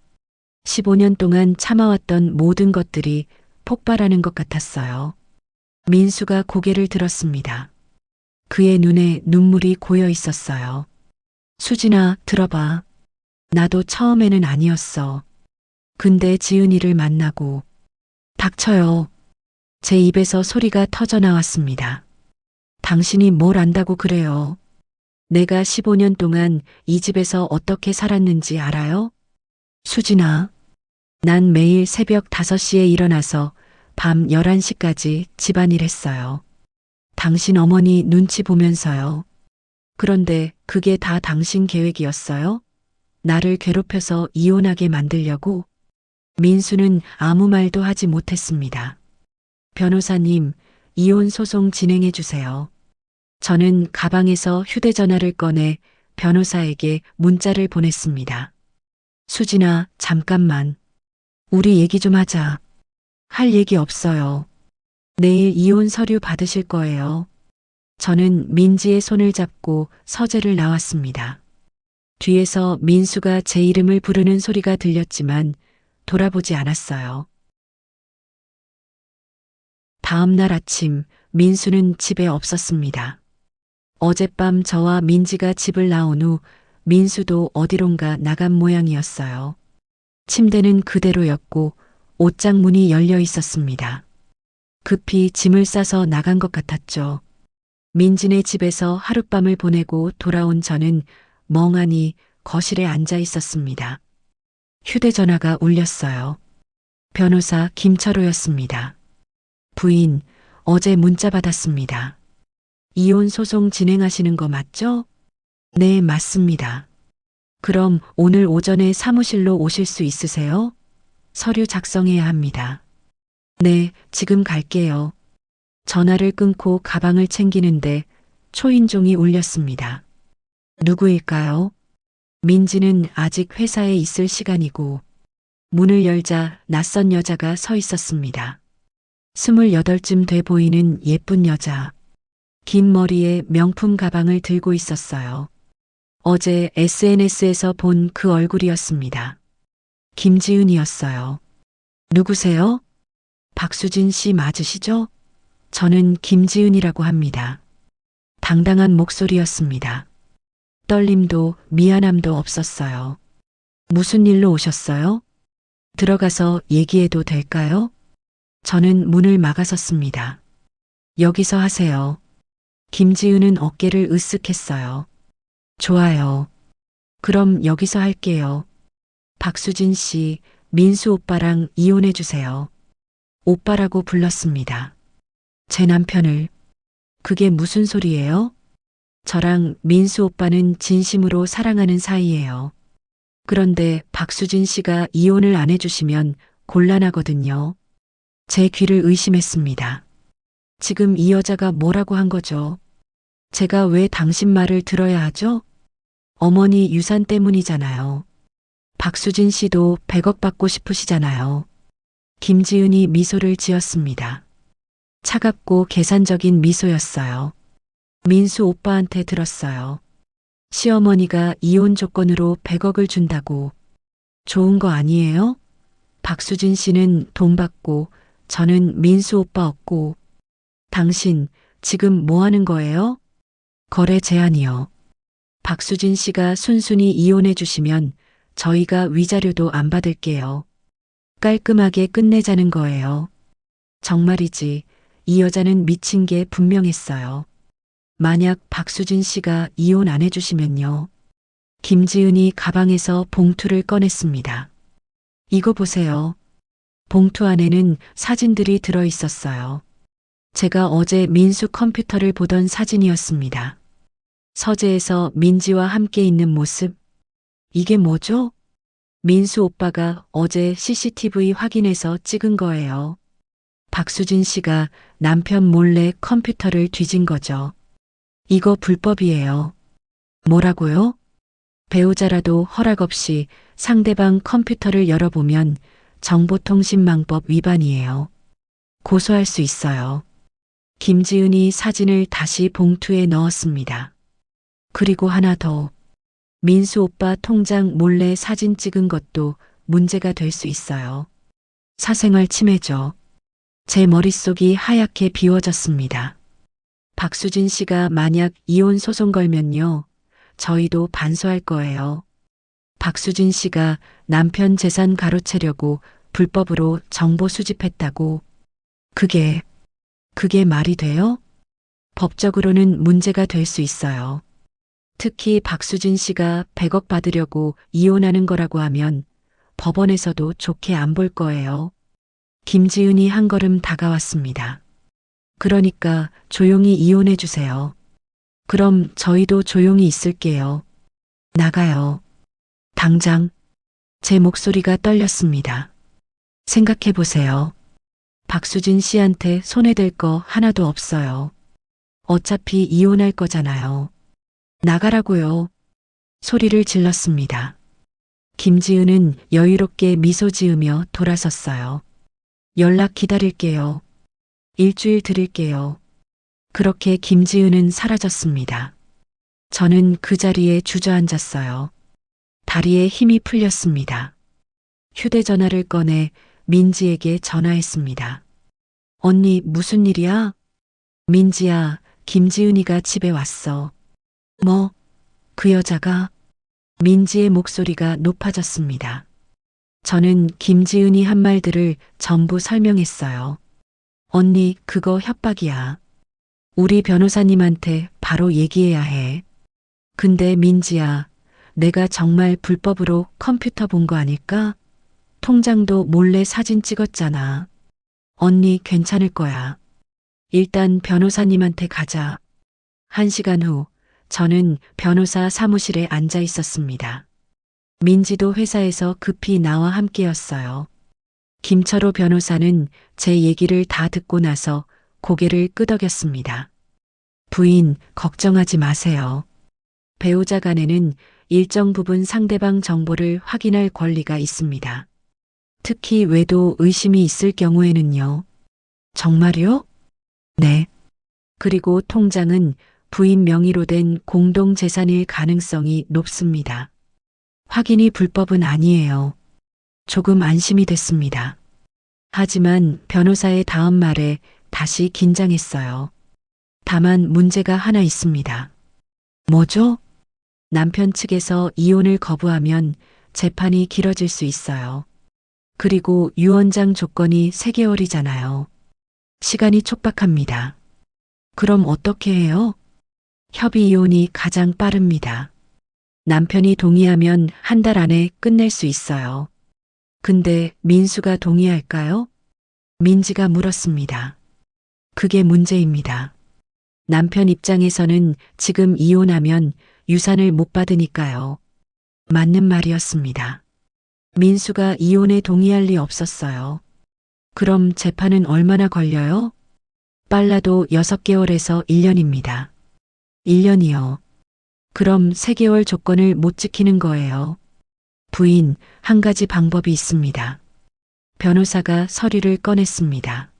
15년 동안 참아왔던 모든 것들이 폭발하는 것 같았어요. 민수가 고개를 들었습니다. 그의 눈에 눈물이 고여 있었어요. 수진아, 들어봐. 나도 처음에는 아니었어. 근데 지은이를 만나고. 닥쳐요. 제 입에서 소리가 터져 나왔습니다. 당신이 뭘 안다고 그래요? 내가 15년 동안 이 집에서 어떻게 살았는지 알아요? 수진아, 난 매일 새벽 5시에 일어나서 밤 11시까지 집안일 했어요. 당신 어머니 눈치 보면서요. 그런데 그게 다 당신 계획이었어요? 나를 괴롭혀서 이혼하게 만들려고? 민수는 아무 말도 하지 못했습니다. 변호사님, 이혼 소송 진행해 주세요. 저는 가방에서 휴대전화를 꺼내 변호사에게 문자를 보냈습니다. 수진아, 잠깐만. 우리 얘기 좀 하자. 할 얘기 없어요. 내일 이혼 서류 받으실 거예요. 저는 민지의 손을 잡고 서재를 나왔습니다. 뒤에서 민수가 제 이름을 부르는 소리가 들렸지만 돌아보지 않았어요. 다음 날 아침 민수는 집에 없었습니다. 어젯밤 저와 민지가 집을 나온 후 민수도 어디론가 나간 모양이었어요. 침대는 그대로였고 옷장 문이 열려 있었습니다. 급히 짐을 싸서 나간 것 같았죠. 민지네 집에서 하룻밤을 보내고 돌아온 저는 멍하니 거실에 앉아 있었습니다. 휴대전화가 울렸어요. 변호사 김철호였습니다. 부인, 어제 문자 받았습니다. 이혼 소송 진행하시는 거 맞죠? 네, 맞습니다. 그럼 오늘 오전에 사무실로 오실 수 있으세요? 서류 작성해야 합니다. 네, 지금 갈게요. 전화를 끊고 가방을 챙기는데 초인종이 울렸습니다. 누구일까요? 민지는 아직 회사에 있을 시간이고 문을 열자 낯선 여자가 서 있었습니다. 28쯤 돼 보이는 예쁜 여자. 긴 머리에 명품 가방을 들고 있었어요. 어제 SNS에서 본 그 얼굴이었습니다. 김지은이었어요. 누구세요? 박수진 씨 맞으시죠? 저는 김지은이라고 합니다. 당당한 목소리였습니다. 떨림도 미안함도 없었어요. 무슨 일로 오셨어요? 들어가서 얘기해도 될까요? 저는 문을 막아섰습니다. 여기서 하세요. 김지은은 어깨를 으쓱했어요. 좋아요. 그럼 여기서 할게요. 박수진 씨, 민수 오빠랑 이혼해 주세요. 오빠라고 불렀습니다. 제 남편을. 그게 무슨 소리예요? 저랑 민수 오빠는 진심으로 사랑하는 사이예요. 그런데 박수진 씨가 이혼을 안 해주시면 곤란하거든요. 제 귀를 의심했습니다. 지금 이 여자가 뭐라고 한 거죠? 제가 왜 당신 말을 들어야 하죠? 어머니 유산 때문이잖아요. 박수진 씨도 100억 받고 싶으시잖아요. 김지은이 미소를 지었습니다. 차갑고 계산적인 미소였어요. 민수 오빠한테 들었어요. 시어머니가 이혼 조건으로 100억을 준다고. 좋은 거 아니에요? 박수진 씨는 돈 받고 저는 민수 오빠 얻고. 당신 지금 뭐 하는 거예요? 거래 제한이요. 박수진 씨가 순순히 이혼해 주시면 저희가 위자료도 안 받을게요. 깔끔하게 끝내자는 거예요. 정말이지 이 여자는 미친 게 분명했어요. 만약 박수진 씨가 이혼 안 해주시면요. 김지은이 가방에서 봉투를 꺼냈습니다. 이거 보세요. 봉투 안에는 사진들이 들어 있었어요. 제가 어제 민수 컴퓨터를 보던 사진이었습니다. 서재에서 민지와 함께 있는 모습. 이게 뭐죠? 민수 오빠가 어제 CCTV 확인해서 찍은 거예요. 박수진 씨가 남편 몰래 컴퓨터를 뒤진 거죠. 이거 불법이에요. 뭐라고요? 배우자라도 허락 없이 상대방 컴퓨터를 열어보면 정보통신망법 위반이에요. 고소할 수 있어요. 김지은이 사진을 다시 봉투에 넣었습니다. 그리고 하나 더. 민수 오빠 통장 몰래 사진 찍은 것도 문제가 될 수 있어요. 사생활 침해죠. 제 머릿속이 하얗게 비워졌습니다. 박수진 씨가 만약 이혼 소송 걸면요. 저희도 반소할 거예요. 박수진 씨가 남편 재산 가로채려고 불법으로 정보 수집했다고. 그게 말이 돼요? 법적으로는 문제가 될 수 있어요. 특히 박수진 씨가 100억 받으려고 이혼하는 거라고 하면 법원에서도 좋게 안 볼 거예요. 김지은이 한 걸음 다가왔습니다. 그러니까 조용히 이혼해 주세요. 그럼 저희도 조용히 있을게요. 나가요. 당장. 제 목소리가 떨렸습니다. 생각해 보세요. 박수진 씨한테 손해될 거 하나도 없어요. 어차피 이혼할 거잖아요. 나가라고요. 소리를 질렀습니다. 김지은은 여유롭게 미소 지으며 돌아섰어요. 연락 기다릴게요. 일주일 드릴게요. 그렇게 김지은은 사라졌습니다. 저는 그 자리에 주저앉았어요. 다리에 힘이 풀렸습니다. 휴대전화를 꺼내 민지에게 전화했습니다. 언니, 무슨 일이야? 민지야, 김지은이가 집에 왔어. 뭐? 그 여자가? 민지의 목소리가 높아졌습니다. 저는 김지은이 한 말들을 전부 설명했어요. 언니, 그거 협박이야. 우리 변호사님한테 바로 얘기해야 해. 근데 민지야, 내가 정말 불법으로 컴퓨터 본 거 아닐까? 통장도 몰래 사진 찍었잖아. 언니 괜찮을 거야. 일단 변호사님한테 가자. 1시간 후, 저는 변호사 사무실에 앉아 있었습니다. 민지도 회사에서 급히 나와 함께였어요. 김철호 변호사는 제 얘기를 다 듣고 나서 고개를 끄덕였습니다. 부인, 걱정하지 마세요. 배우자 간에는 일정 부분 상대방 정보를 확인할 권리가 있습니다. 특히 외도 의심이 있을 경우에는요. 정말요? 네. 그리고 통장은 부인 명의로 된 공동재산일 가능성이 높습니다. 확인이 불법은 아니에요. 조금 안심이 됐습니다. 하지만 변호사의 다음 말에 다시 긴장했어요. 다만 문제가 하나 있습니다. 뭐죠? 남편 측에서 이혼을 거부하면 재판이 길어질 수 있어요. 그리고 유언장 조건이 3개월이잖아요. 시간이 촉박합니다. 그럼 어떻게 해요? 협의 이혼이 가장 빠릅니다. 남편이 동의하면 1달 안에 끝낼 수 있어요. 근데 민수가 동의할까요? 민지가 물었습니다. 그게 문제입니다. 남편 입장에서는 지금 이혼하면 유산을 못 받으니까요. 맞는 말이었습니다. 민수가 이혼에 동의할 리 없었어요. 그럼 재판은 얼마나 걸려요? 빨라도 6개월에서 1년입니다. 1년이요. 그럼 3개월 조건을 못 지키는 거예요. 부인, 한 가지 방법이 있습니다. 변호사가 서류를 꺼냈습니다.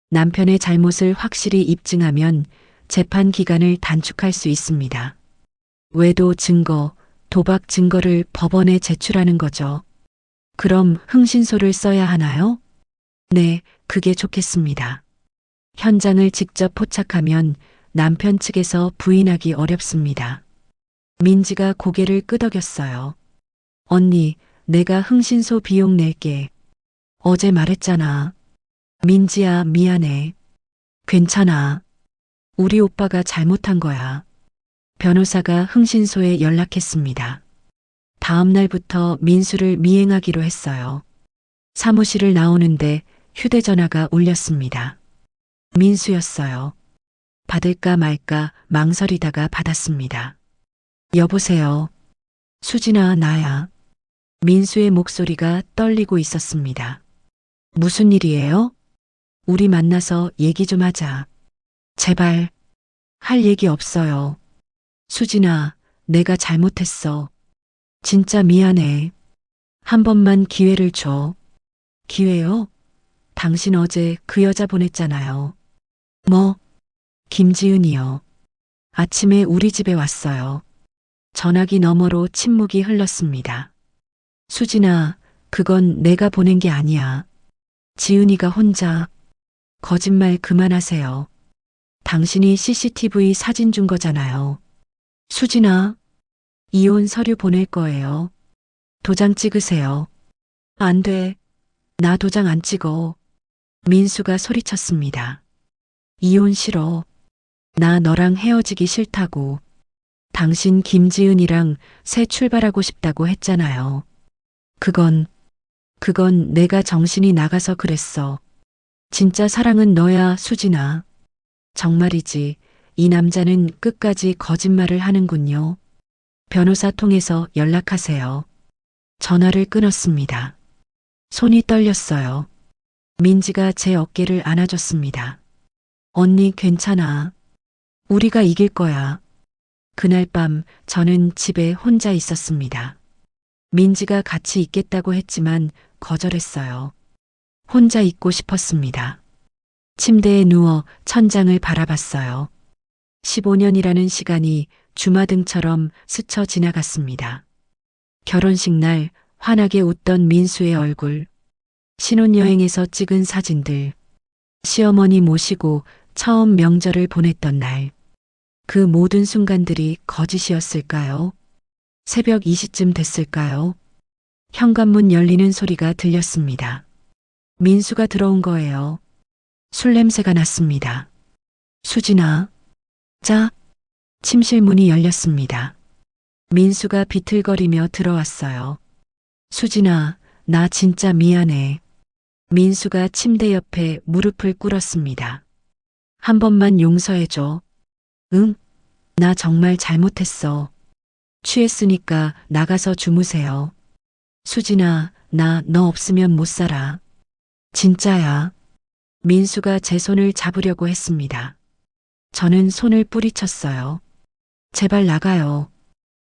남편의 잘못을 확실히 입증하면 재판 기간을 단축할 수 있습니다. 외도 증거, 도박 증거를 법원에 제출하는 거죠. 그럼 흥신소를 써야 하나요? 네, 그게 좋겠습니다. 현장을 직접 포착하면 남편 측에서 부인하기 어렵습니다. 민지가 고개를 끄덕였어요. 언니, 내가 흥신소 비용 낼게. 어제 말했잖아. 민지야, 미안해. 괜찮아. 우리 오빠가 잘못한 거야. 변호사가 흥신소에 연락했습니다. 다음 날부터 민수를 미행하기로 했어요. 사무실을 나오는데 휴대전화가 울렸습니다. 민수였어요. 받을까 말까 망설이다가 받았습니다. 여보세요. 수진아, 나야. 민수의 목소리가 떨리고 있었습니다. 무슨 일이에요? 우리 만나서 얘기 좀 하자. 제발. 할 얘기 없어요. 수진아, 내가 잘못했어. 진짜 미안해. 한 번만 기회를 줘. 기회요? 당신 어제 그 여자 보냈잖아요. 뭐? 김지은이요. 아침에 우리 집에 왔어요. 전화기 너머로 침묵이 흘렀습니다. 수진아, 그건 내가 보낸 게 아니야. 지은이가 혼자. 거짓말 그만하세요. 당신이 CCTV 사진 준 거잖아요. 수진아, 이혼 서류 보낼 거예요. 도장 찍으세요. 안 돼. 나 도장 안 찍어. 민수가 소리쳤습니다. 이혼 싫어. 나 너랑 헤어지기 싫다고. 당신 김지은이랑 새 출발하고 싶다고 했잖아요. 그건 내가 정신이 나가서 그랬어. 진짜 사랑은 너야, 수진아. 정말이지. 이 남자는 끝까지 거짓말을 하는군요. 변호사 통해서 연락하세요. 전화를 끊었습니다. 손이 떨렸어요. 민지가 제 어깨를 안아줬습니다. 언니 괜찮아. 우리가 이길 거야. 그날 밤 저는 집에 혼자 있었습니다. 민지가 같이 있겠다고 했지만 거절했어요. 혼자 있고 싶었습니다. 침대에 누워 천장을 바라봤어요. 15년이라는 시간이 주마등처럼 스쳐 지나갔습니다. 결혼식 날 환하게 웃던 민수의 얼굴, 신혼여행에서 찍은 사진들, 시어머니 모시고 처음 명절을 보냈던 날. 그 모든 순간들이 거짓이었을까요? 새벽 2시쯤 됐을까요? 현관문 열리는 소리가 들렸습니다. 민수가 들어온 거예요. 술 냄새가 났습니다. 수진아. 자. 침실 문이 열렸습니다. 민수가 비틀거리며 들어왔어요. 수진아, 나 진짜 미안해. 민수가 침대 옆에 무릎을 꿇었습니다. 한 번만 용서해줘. 응? 나 정말 잘못했어. 취했으니까 나가서 주무세요. 수진아, 나 너 없으면 못 살아. 진짜야. 민수가 제 손을 잡으려고 했습니다. 저는 손을 뿌리쳤어요. 제발 나가요.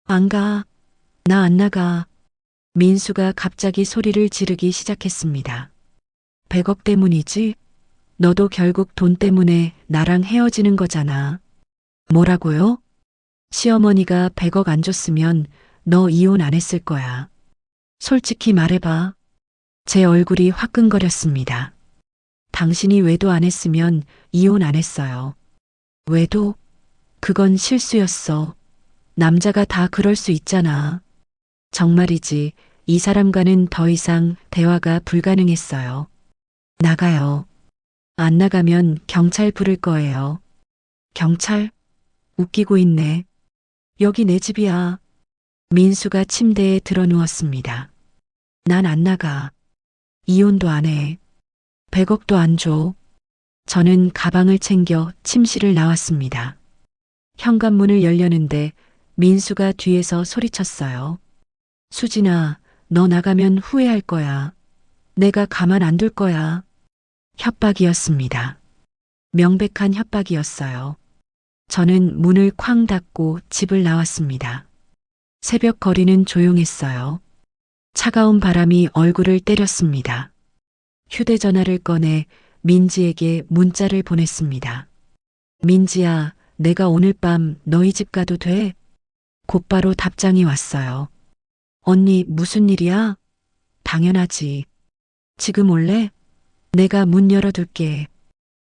안 가. 나 안 나가. 민수가 갑자기 소리를 지르기 시작했습니다. 100억 때문이지? 너도 결국 돈 때문에 나랑 헤어지는 거잖아. 뭐라고요? 시어머니가 100억 안 줬으면 너 이혼 안 했을 거야. 솔직히 말해봐. 제 얼굴이 화끈거렸습니다. 당신이 외도 안 했으면 이혼 안 했어요. 외도? 그건 실수였어. 남자가 다 그럴 수 있잖아. 정말이지, 이 사람과는 더 이상 대화가 불가능했어요. 나가요. 안 나가면 경찰 부를 거예요. 경찰? 웃기고 있네. 여기 내 집이야. 민수가 침대에 들어 누웠습니다. 난 안 나가. 이혼도 안 해. 100억도 안 줘. 저는 가방을 챙겨 침실을 나왔습니다. 현관문을 열려는데 민수가 뒤에서 소리쳤어요. 수진아, 너 나가면 후회할 거야. 내가 가만 안 둘 거야. 협박이었습니다. 명백한 협박이었어요. 저는 문을 쾅 닫고 집을 나왔습니다. 새벽 거리는 조용했어요. 차가운 바람이 얼굴을 때렸습니다. 휴대전화를 꺼내 민지에게 문자를 보냈습니다. 민지야, 내가 오늘 밤 너희 집 가도 돼? 곧바로 답장이 왔어요. 언니, 무슨 일이야? 당연하지. 지금 올래? 내가 문 열어둘게.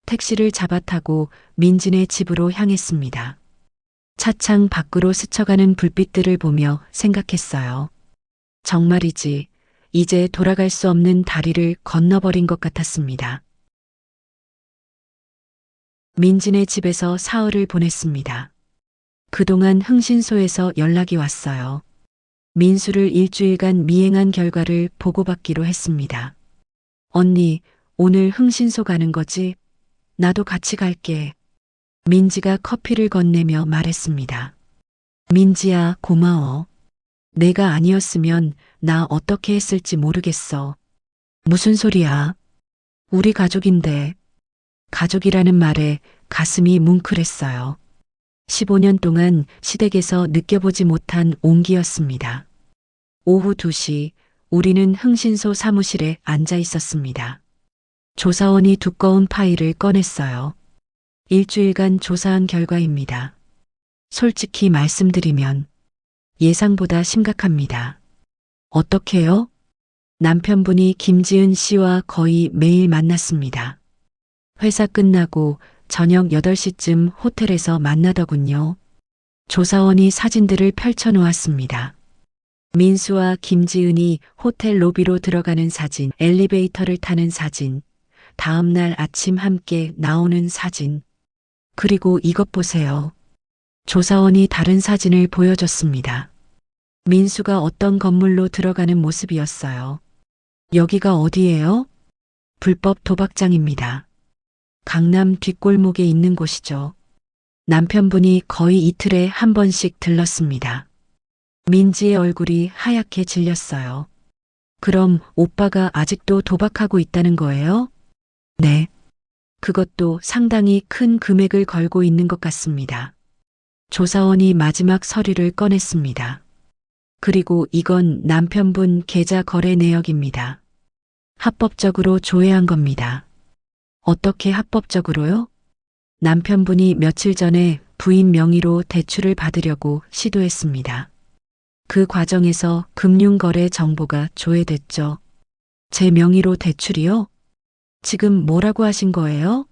택시를 잡아 타고 민진의 집으로 향했습니다. 차창 밖으로 스쳐가는 불빛들을 보며 생각했어요. 정말이지, 이제 돌아갈 수 없는 다리를 건너버린 것 같았습니다. 민진의 집에서 사흘을 보냈습니다. 그동안 흥신소에서 연락이 왔어요. 민수를 일주일간 미행한 결과를 보고받기로 했습니다. 언니, 오늘 흥신소 가는 거지? 나도 같이 갈게. 민지가 커피를 건네며 말했습니다. 민지야, 고마워. 내가 아니었으면 나 어떻게 했을지 모르겠어. 무슨 소리야? 우리 가족인데. 가족이라는 말에 가슴이 뭉클했어요. 15년 동안 시댁에서 느껴보지 못한 온기였습니다. 오후 2시 우리는 흥신소 사무실에 앉아 있었습니다. 조사원이 두꺼운 파일을 꺼냈어요. 일주일간 조사한 결과입니다. 솔직히 말씀드리면 예상보다 심각합니다. 어떻게요? 남편분이 김지은 씨와 거의 매일 만났습니다. 회사 끝나고 저녁 8시쯤 호텔에서 만나더군요. 조사원이 사진들을 펼쳐놓았습니다. 민수와 김지은이 호텔 로비로 들어가는 사진, 엘리베이터를 타는 사진, 다음날 아침 함께 나오는 사진. 그리고 이것 보세요. 조사원이 다른 사진을 보여줬습니다. 민수가 어떤 건물로 들어가는 모습이었어요. 여기가 어디예요? 불법 도박장입니다. 강남 뒷골목에 있는 곳이죠. 남편분이 거의 이틀에 한 번씩 들렀습니다. 민지의 얼굴이 하얗게 질렸어요. 그럼 오빠가 아직도 도박하고 있다는 거예요? 네. 그것도 상당히 큰 금액을 걸고 있는 것 같습니다. 조사원이 마지막 서류를 꺼냈습니다. 그리고 이건 남편분 계좌 거래 내역입니다. 합법적으로 조회한 겁니다. 어떻게 합법적으로요? 남편분이 며칠 전에 부인 명의로 대출을 받으려고 시도했습니다. 그 과정에서 금융거래 정보가 조회됐죠. 제 명의로 대출이요? 지금 뭐라고 하신 거예요?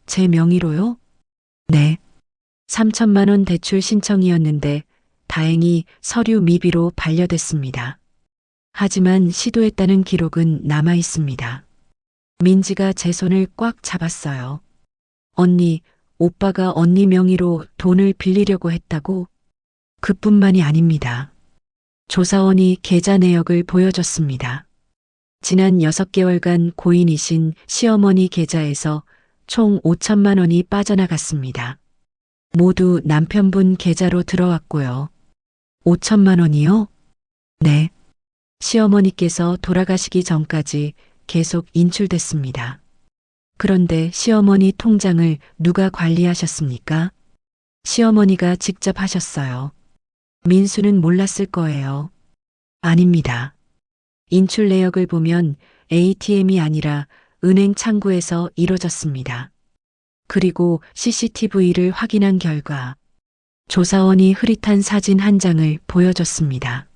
제 명의로요? 네. 3천만 원 대출 신청이었는데 다행히 서류 미비로 반려됐습니다. 하지만 시도했다는 기록은 남아 있습니다. 민지가 제 손을 꽉 잡았어요. 언니, 오빠가 언니 명의로 돈을 빌리려고 했다고? 그뿐만이 아닙니다. 조사원이 계좌 내역을 보여줬습니다. 지난 6개월간 고인이신 시어머니 계좌에서 총 5천만 원이 빠져나갔습니다. 모두 남편분 계좌로 들어왔고요. 5천만 원이요? 네. 시어머니께서 돌아가시기 전까지 계속 인출됐습니다. 그런데 시어머니 통장을 누가 관리하셨습니까? 시어머니가 직접 하셨어요. 민수는 몰랐을 거예요. 아닙니다. 인출 내역을 보면 ATM이 아니라 은행 창구에서 이뤄졌습니다. 그리고 CCTV를 확인한 결과 조사원이 흐릿한 사진 한 장을 보여줬습니다.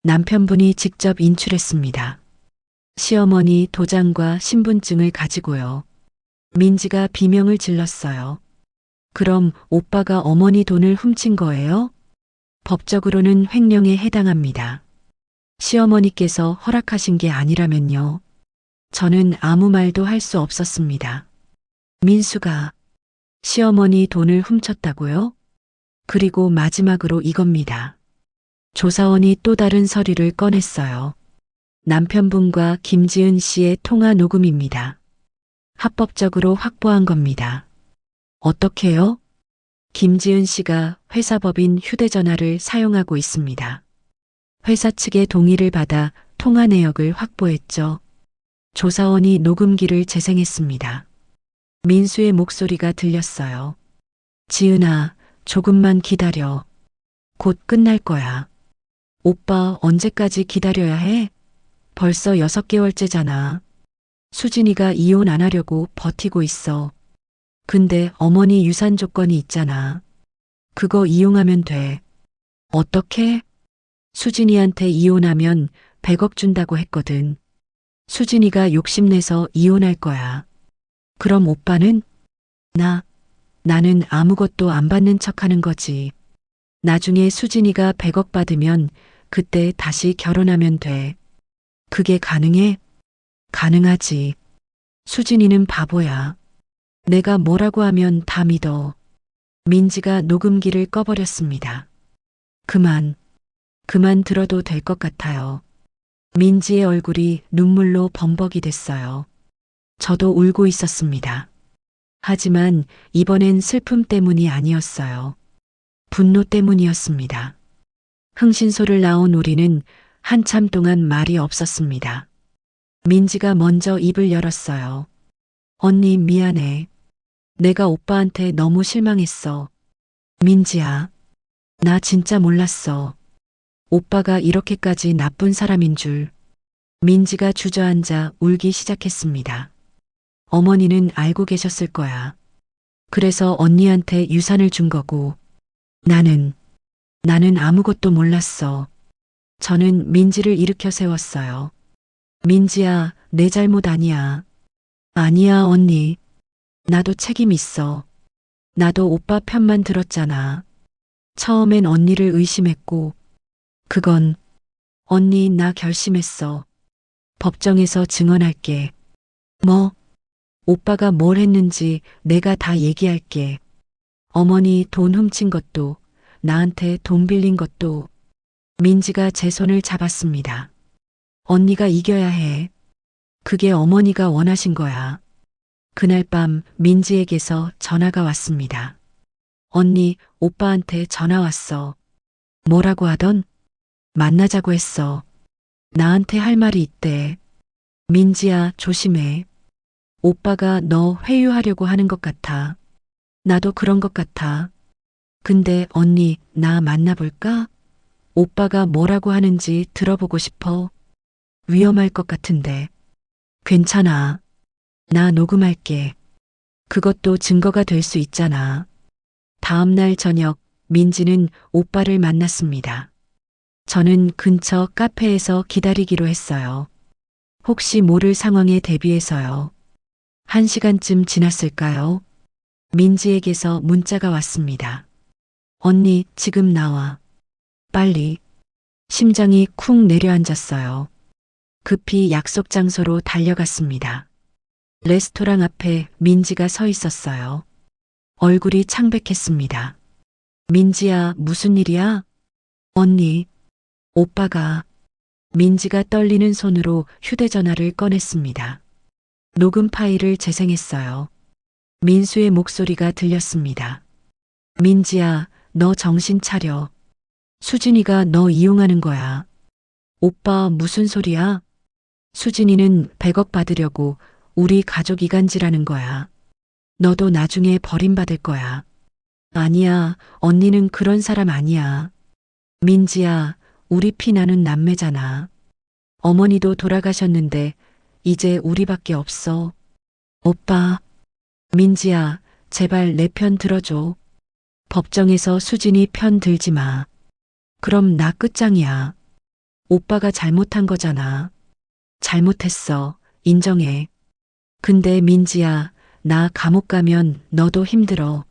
남편분이 직접 인출했습니다. 시어머니 도장과 신분증을 가지고요. 민지가 비명을 질렀어요. 그럼 오빠가 어머니 돈을 훔친 거예요? 법적으로는 횡령에 해당합니다. 시어머니께서 허락하신 게 아니라면요. 저는 아무 말도 할 수 없었습니다. 민수가 시어머니 돈을 훔쳤다고요? 그리고 마지막으로 이겁니다. 조사원이 또 다른 서류를 꺼냈어요. 남편분과 김지은 씨의 통화 녹음입니다. 합법적으로 확보한 겁니다. 어떻게요? 김지은 씨가 회사법인 휴대전화를 사용하고 있습니다. 회사 측의 동의를 받아 통화 내역을 확보했죠. 조사원이 녹음기를 재생했습니다. 민수의 목소리가 들렸어요. 지은아, 조금만 기다려. 곧 끝날 거야. 오빠 언제까지 기다려야 해? 벌써 6개월째잖아. 수진이가 이혼 안 하려고 버티고 있어. 근데 어머니 유산 조건이 있잖아. 그거 이용하면 돼. 어떻게? 수진이한테 이혼하면 100억 준다고 했거든. 수진이가 욕심내서 이혼할 거야. 그럼 오빠는? 나는 아무것도 안 받는 척 하는 거지. 나중에 수진이가 100억 받으면 그때 다시 결혼하면 돼. 그게 가능해? 가능하지. 수진이는 바보야. 내가 뭐라고 하면 다 믿어. 민지가 녹음기를 꺼버렸습니다. 그만 들어도 될 것 같아요. 민지의 얼굴이 눈물로 범벅이 됐어요. 저도 울고 있었습니다. 하지만 이번엔 슬픔 때문이 아니었어요. 분노 때문이었습니다. 흥신소를 나온 우리는 한참 동안 말이 없었습니다. 민지가 먼저 입을 열었어요. 언니 미안해. 내가 오빠한테 너무 실망했어. 민지야, 나 진짜 몰랐어. 오빠가 이렇게까지 나쁜 사람인 줄. 민지가 주저앉아 울기 시작했습니다. 어머니는 알고 계셨을 거야. 그래서 언니한테 유산을 준 거고. 나는 아무것도 몰랐어. 저는 민지를 일으켜 세웠어요. 민지야, 내 잘못 아니야. 아니야, 언니. 나도 책임 있어. 나도 오빠 편만 들었잖아. 처음엔 언니를 의심했고, 그건 언니 나 결심했어. 법정에서 증언할게. 뭐? 오빠가 뭘 했는지 내가 다 얘기할게. 어머니 돈 훔친 것도, 나한테 돈 빌린 것도. 민지가 제 손을 잡았습니다. 언니가 이겨야 해. 그게 어머니가 원하신 거야. 그날 밤 민지에게서 전화가 왔습니다. 언니, 오빠한테 전화 왔어. 뭐라고 하던? 만나자고 했어. 나한테 할 말이 있대. 민지야, 조심해. 오빠가 너 회유하려고 하는 것 같아. 나도 그런 것 같아. 근데 언니, 나 만나볼까? 오빠가 뭐라고 하는지 들어보고 싶어. 위험할 것 같은데. 괜찮아. 나 녹음할게. 그것도 증거가 될 수 있잖아. 다음 날 저녁 민지는 오빠를 만났습니다. 저는 근처 카페에서 기다리기로 했어요. 혹시 모를 상황에 대비해서요. 1시간쯤 지났을까요? 민지에게서 문자가 왔습니다. 언니, 지금 나와. 빨리. 심장이 쿵 내려앉았어요. 급히 약속 장소로 달려갔습니다. 레스토랑 앞에 민지가 서 있었어요. 얼굴이 창백했습니다. 민지야, 무슨 일이야? 언니, 오빠가. 민지가 떨리는 손으로 휴대전화를 꺼냈습니다. 녹음 파일을 재생했어요. 민수의 목소리가 들렸습니다. 민지야, 너 정신 차려. 수진이가 너 이용하는 거야. 오빠, 무슨 소리야? 수진이는 100억 받으려고 우리 가족 이간질하는 거야. 너도 나중에 버림받을 거야. 아니야, 언니는 그런 사람 아니야. 민지야, 우리 피 나는 남매잖아. 어머니도 돌아가셨는데 이제 우리밖에 없어. 오빠, 민지야, 제발 내 편 들어줘. 법정에서 수진이 편 들지 마. 그럼 나 끝장이야. 오빠가 잘못한 거잖아. 잘못했어. 인정해. 근데 민지야, 나 감옥 가면 너도 힘들어.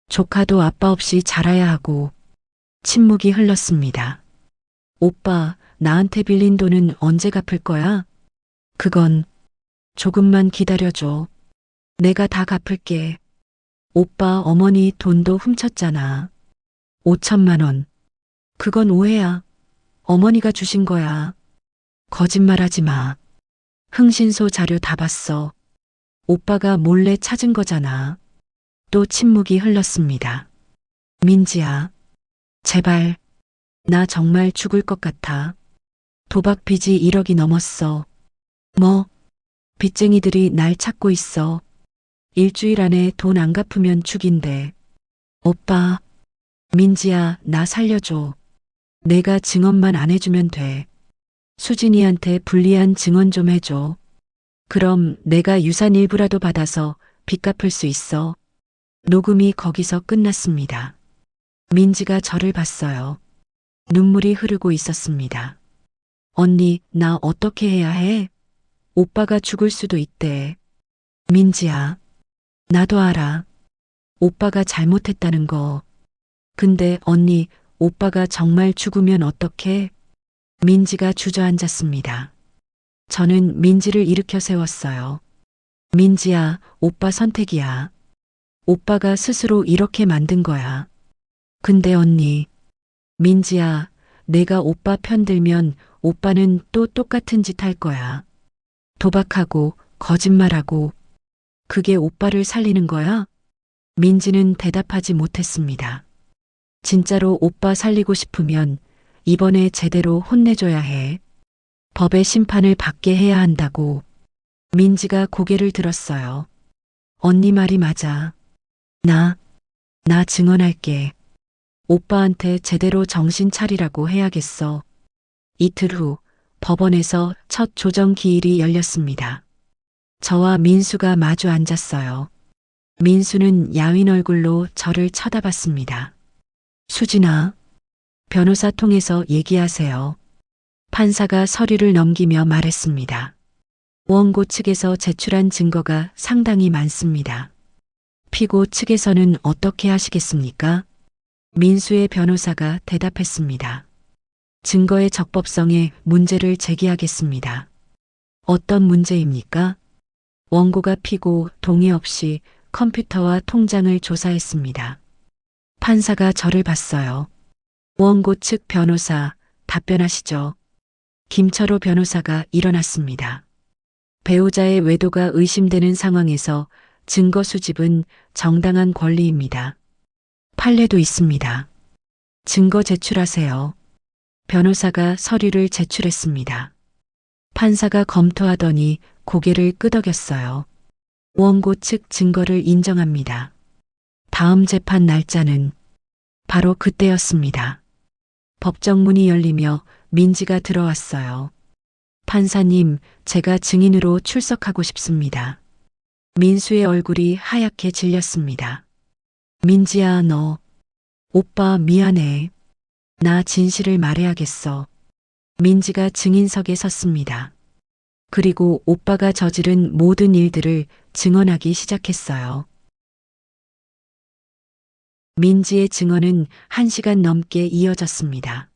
조카도 아빠 없이 자라야 하고. 침묵이 흘렀습니다. 오빠, 나한테 빌린 돈은 언제 갚을 거야? 그건 조금만 기다려줘. 내가 다 갚을게. 오빠, 어머니 돈도 훔쳤잖아. 5천만 원. 그건 오해야. 어머니가 주신 거야. 거짓말하지 마. 흥신소 자료 다 봤어. 오빠가 몰래 찾은 거잖아. 또 침묵이 흘렀습니다. 민지야, 제발. 나 정말 죽을 것 같아. 도박 빚이 1억이 넘었어. 뭐? 빚쟁이들이 날 찾고 있어. 일주일 안에 돈 안 갚으면 죽인대. 오빠, 민지야, 나 살려줘. 내가 증언만 안 해주면 돼. 수진이한테 불리한 증언 좀 해줘. 그럼 내가 유산 일부라도 받아서 빚 갚을 수 있어. 녹음이 거기서 끝났습니다. 민지가 저를 봤어요. 눈물이 흐르고 있었습니다. 언니, 나 어떻게 해야 해? 오빠가 죽을 수도 있대. 민지야, 나도 알아. 오빠가 잘못했다는 거. 근데 언니, 오빠가 정말 죽으면 어떡해? 민지가 주저앉았습니다. 저는 민지를 일으켜 세웠어요. 민지야, 오빠 선택이야. 오빠가 스스로 이렇게 만든 거야. 근데 언니, 민지야, 내가 오빠 편 들면 오빠는 또 똑같은 짓 할 거야. 도박하고 거짓말하고. 그게 오빠를 살리는 거야? 민지는 대답하지 못했습니다. 진짜로 오빠 살리고 싶으면 이번에 제대로 혼내줘야 해. 법의 심판을 받게 해야 한다고. 민지가 고개를 들었어요. 언니 말이 맞아. 나 증언할게. 오빠한테 제대로 정신 차리라고 해야겠어. 이틀 후 법원에서 첫 조정 기일이 열렸습니다. 저와 민수가 마주 앉았어요. 민수는 야윈 얼굴로 저를 쳐다봤습니다. 수진아, 변호사 통해서 얘기하세요. 판사가 서류를 넘기며 말했습니다. 원고 측에서 제출한 증거가 상당히 많습니다. 피고 측에서는 어떻게 하시겠습니까? 민수의 변호사가 대답했습니다. 증거의 적법성에 문제를 제기하겠습니다. 어떤 문제입니까? 원고가 피고 동의 없이 컴퓨터와 통장을 조사했습니다. 판사가 저를 봤어요. 원고 측 변호사, 답변하시죠. 김철호 변호사가 일어났습니다. 배우자의 외도가 의심되는 상황에서 증거 수집은 정당한 권리입니다. 판례도 있습니다. 증거 제출하세요. 변호사가 서류를 제출했습니다. 판사가 검토하더니 고개를 끄덕였어요. 원고 측 증거를 인정합니다. 다음 재판 날짜는 바로 그때였습니다. 법정문이 열리며 민지가 들어왔어요. 판사님, 제가 증인으로 출석하고 싶습니다. 민수의 얼굴이 하얗게 질렸습니다. 민지야, 너. 오빠 미안해. 나 진실을 말해야겠어. 민지가 증인석에 섰습니다. 그리고 오빠가 저지른 모든 일들을 증언하기 시작했어요. 민지의 증언은 1시간 넘게 이어졌습니다.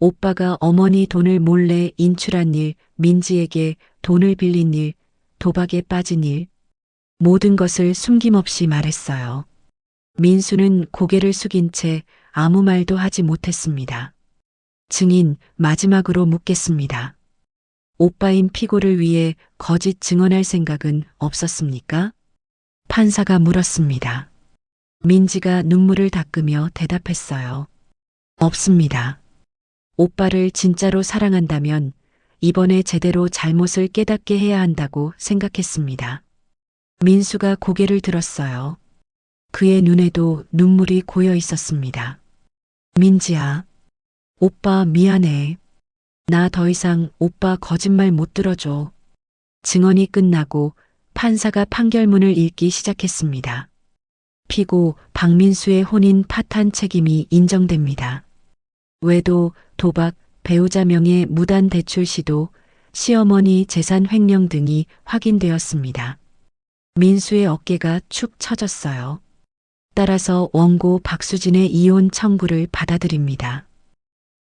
오빠가 어머니 돈을 몰래 인출한 일, 민지에게 돈을 빌린 일, 도박에 빠진 일, 모든 것을 숨김없이 말했어요. 민수는 고개를 숙인 채 아무 말도 하지 못했습니다. 증인, 마지막으로 묻겠습니다. 오빠인 피고를 위해 거짓 증언할 생각은 없었습니까? 판사가 물었습니다. 민지가 눈물을 닦으며 대답했어요. 없습니다. 오빠를 진짜로 사랑한다면 이번에 제대로 잘못을 깨닫게 해야 한다고 생각했습니다. 민수가 고개를 들었어요. 그의 눈에도 눈물이 고여 있었습니다. 민지야, 오빠 미안해. 나 더 이상 오빠 거짓말 못 들어줘. 증언이 끝나고 판사가 판결문을 읽기 시작했습니다. 피고 박민수의 혼인 파탄 책임이 인정됩니다. 외도, 도박, 배우자 명의 무단 대출 시도, 시어머니 재산 횡령 등이 확인되었습니다. 민수의 어깨가 축 처졌어요. 따라서 원고 박수진의 이혼 청구를 받아들입니다.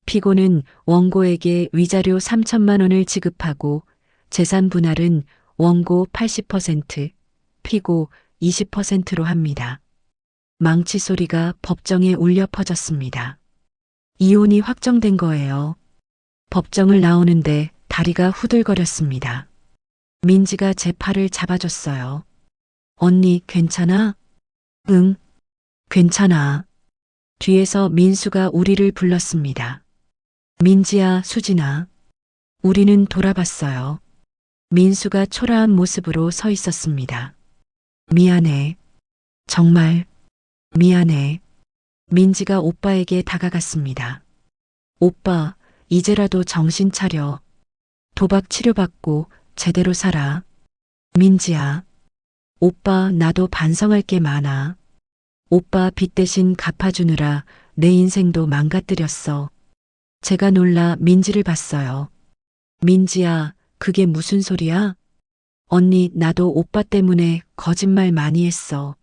피고는 원고에게 위자료 3천만 원을 지급하고 재산 분할은 원고 80%, 피고 20%로 합니다. 망치 소리가 법정에 울려 퍼졌습니다. 이혼이 확정된 거예요. 법정을 나오는데 다리가 후들거렸습니다. 민지가 제 팔을 잡아줬어요. 언니 괜찮아? 응, 괜찮아. 뒤에서 민수가 우리를 불렀습니다. 민지야, 수진아. 우리는 돌아봤어요. 민수가 초라한 모습으로 서 있었습니다. 미안해. 정말 미안해. 민지가 오빠에게 다가갔습니다. 오빠, 이제라도 정신 차려. 도박 치료받고 제대로 살아. 민지야. 오빠, 나도 반성할 게 많아. 오빠 빚 대신 갚아주느라 내 인생도 망가뜨렸어. 제가 놀라 민지를 봤어요. 민지야, 그게 무슨 소리야? 언니, 나도 오빠 때문에 거짓말 많이 했어.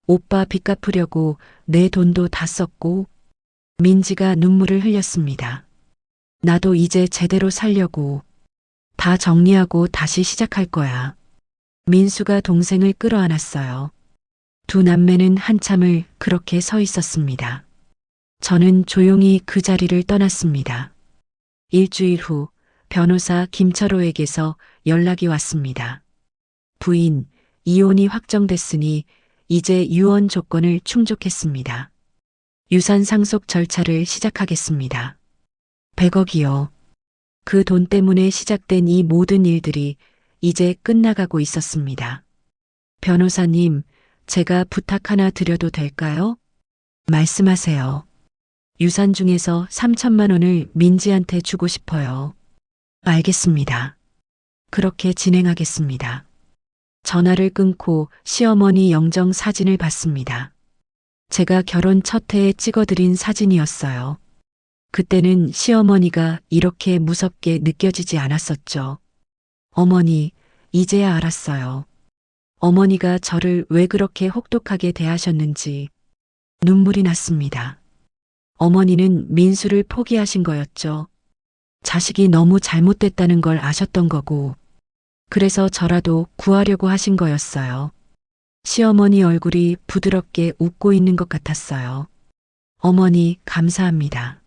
오빠 빚 갚으려고 내 돈도 다 썼고. 민지가 눈물을 흘렸습니다. 나도 이제 제대로 살려고. 다 정리하고 다시 시작할 거야. 민수가 동생을 끌어안았어요. 두 남매는 한참을 그렇게 서 있었습니다. 저는 조용히 그 자리를 떠났습니다. 일주일 후 변호사 김철호에게서 연락이 왔습니다. 부인, 이혼이 확정됐으니 이제 유언 조건을 충족했습니다. 유산 상속 절차를 시작하겠습니다. 100억이요. 그 돈 때문에 시작된 이 모든 일들이 이제 끝나가고 있었습니다. 변호사님, 제가 부탁 하나 드려도 될까요? 말씀하세요. 유산 중에서 3천만 원을 민지한테 주고 싶어요. 알겠습니다. 그렇게 진행하겠습니다. 전화를 끊고 시어머니 영정 사진을 봤습니다. 제가 결혼 첫 해에 찍어드린 사진이었어요. 그때는 시어머니가 이렇게 무섭게 느껴지지 않았었죠. 어머니, 이제야 알았어요. 어머니가 저를 왜 그렇게 혹독하게 대하셨는지 눈물이 났습니다. 어머니는 민수를 포기하신 거였죠. 자식이 너무 잘못됐다는 걸 아셨던 거고, 그래서 저라도 구하려고 하신 거였어요. 시어머니 얼굴이 부드럽게 웃고 있는 것 같았어요. 어머니, 감사합니다.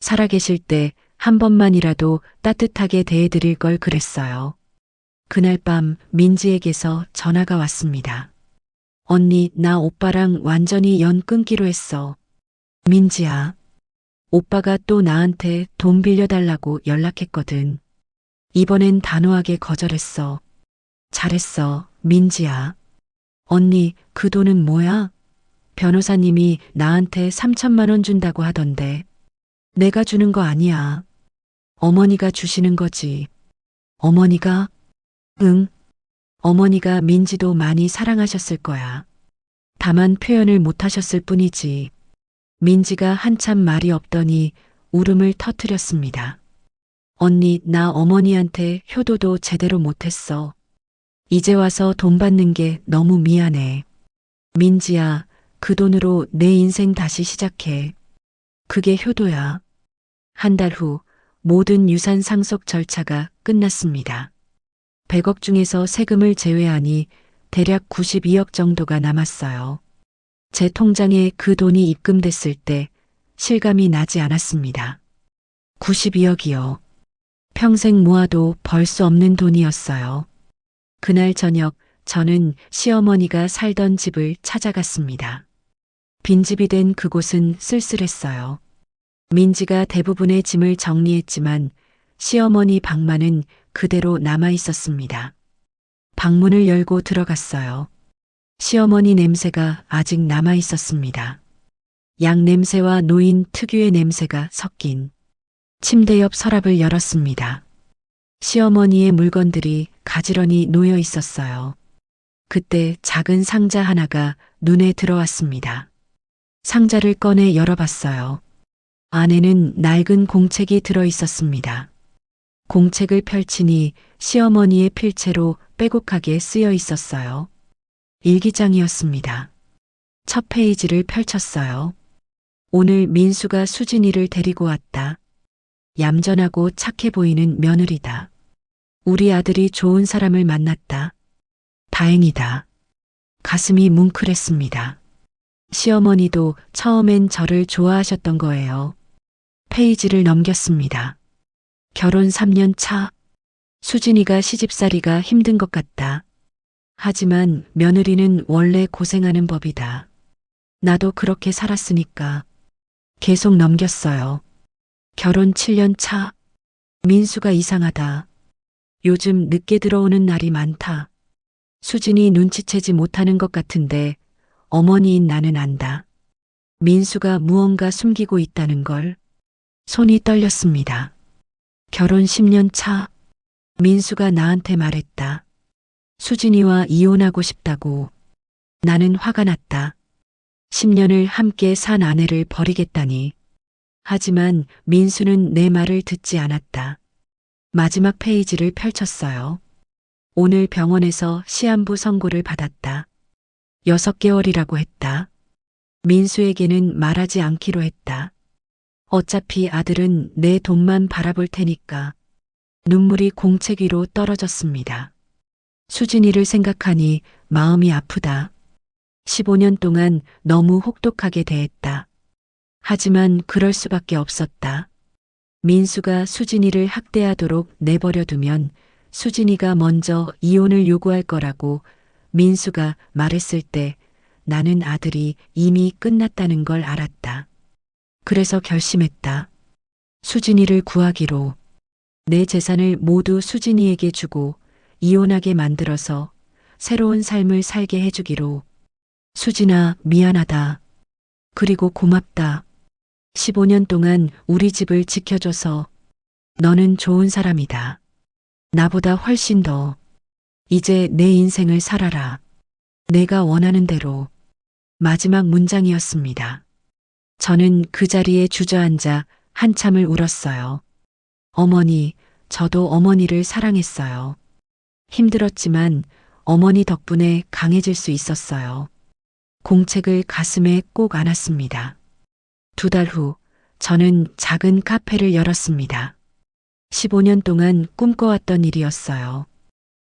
살아계실 때 한 번만이라도 따뜻하게 대해드릴 걸 그랬어요. 그날 밤 민지에게서 전화가 왔습니다. 언니, 나 오빠랑 완전히 연 끊기로 했어. 민지야, 오빠가 또 나한테 돈 빌려달라고 연락했거든. 이번엔 단호하게 거절했어. 잘했어, 민지야. 언니, 그 돈은 뭐야? 변호사님이 나한테 3천만 원 준다고 하던데. 내가 주는 거 아니야. 어머니가 주시는 거지. 어머니가? 응. 어머니가 민지도 많이 사랑하셨을 거야. 다만 표현을 못 하셨을 뿐이지. 민지가 한참 말이 없더니 울음을 터뜨렸습니다. 언니, 나 어머니한테 효도도 제대로 못했어. 이제 와서 돈 받는 게 너무 미안해. 민지야, 그 돈으로 내 인생 다시 시작해. 그게 효도야. 한 달 후 모든 유산 상속 절차가 끝났습니다. 100억 중에서 세금을 제외하니 대략 92억 정도가 남았어요. 제 통장에 그 돈이 입금됐을 때 실감이 나지 않았습니다. 92억이요. 평생 모아도 벌 수 없는 돈이었어요. 그날 저녁 저는 시어머니가 살던 집을 찾아갔습니다. 빈집이 된 그곳은 쓸쓸했어요. 민지가 대부분의 짐을 정리했지만 시어머니 방만은 그대로 남아 있었습니다. 방문을 열고 들어갔어요. 시어머니 냄새가 아직 남아 있었습니다. 약 냄새와 노인 특유의 냄새가 섞인 침대 옆 서랍을 열었습니다. 시어머니의 물건들이 가지런히 놓여 있었어요. 그때 작은 상자 하나가 눈에 들어왔습니다. 상자를 꺼내 열어봤어요. 안에는 낡은 공책이 들어 있었습니다. 공책을 펼치니 시어머니의 필체로 빼곡하게 쓰여 있었어요. 일기장이었습니다. 첫 페이지를 펼쳤어요. 오늘 민수가 수진이를 데리고 왔다. 얌전하고 착해 보이는 며느리다. 우리 아들이 좋은 사람을 만났다. 다행이다. 가슴이 뭉클했습니다. 시어머니도 처음엔 저를 좋아하셨던 거예요. 페이지를 넘겼습니다. 결혼 3년 차. 수진이가 시집살이가 힘든 것 같다. 하지만 며느리는 원래 고생하는 법이다. 나도 그렇게 살았으니까. 계속 넘겼어요. 결혼 7년 차. 민수가 이상하다. 요즘 늦게 들어오는 날이 많다. 수진이 눈치채지 못하는 것 같은데 어머니인 나는 안다. 민수가 무언가 숨기고 있다는 걸. 손이 떨렸습니다. 결혼 10년 차. 민수가 나한테 말했다. 수진이와 이혼하고 싶다고. 나는 화가 났다. 10년을 함께 산 아내를 버리겠다니. 하지만 민수는 내 말을 듣지 않았다. 마지막 페이지를 펼쳤어요. 오늘 병원에서 시한부 선고를 받았다. 6개월이라고 했다. 민수에게는 말하지 않기로 했다. 어차피 아들은 내 돈만 바라볼 테니까. 눈물이 공책 위로 떨어졌습니다. 수진이를 생각하니 마음이 아프다. 15년 동안 너무 혹독하게 대했다. 하지만 그럴 수밖에 없었다. 민수가 수진이를 학대하도록 내버려 두면 수진이가 먼저 이혼을 요구할 거라고 민수가 말했을 때 나는 아들이 이미 끝났다는 걸 알았다. 그래서 결심했다. 수진이를 구하기로. 내 재산을 모두 수진이에게 주고 이혼하게 만들어서 새로운 삶을 살게 해주기로. 수진아, 미안하다. 그리고 고맙다. 15년 동안 우리 집을 지켜줘서. 너는 좋은 사람이다. 나보다 훨씬 더. 이제 내 인생을 살아라. 내가 원하는 대로. 마지막 문장이었습니다. 저는 그 자리에 주저앉아 한참을 울었어요. 어머니, 저도 어머니를 사랑했어요. 힘들었지만 어머니 덕분에 강해질 수 있었어요. 공책을 가슴에 꼭 안았습니다. 2달 후, 저는 작은 카페를 열었습니다. 15년 동안 꿈꿔왔던 일이었어요.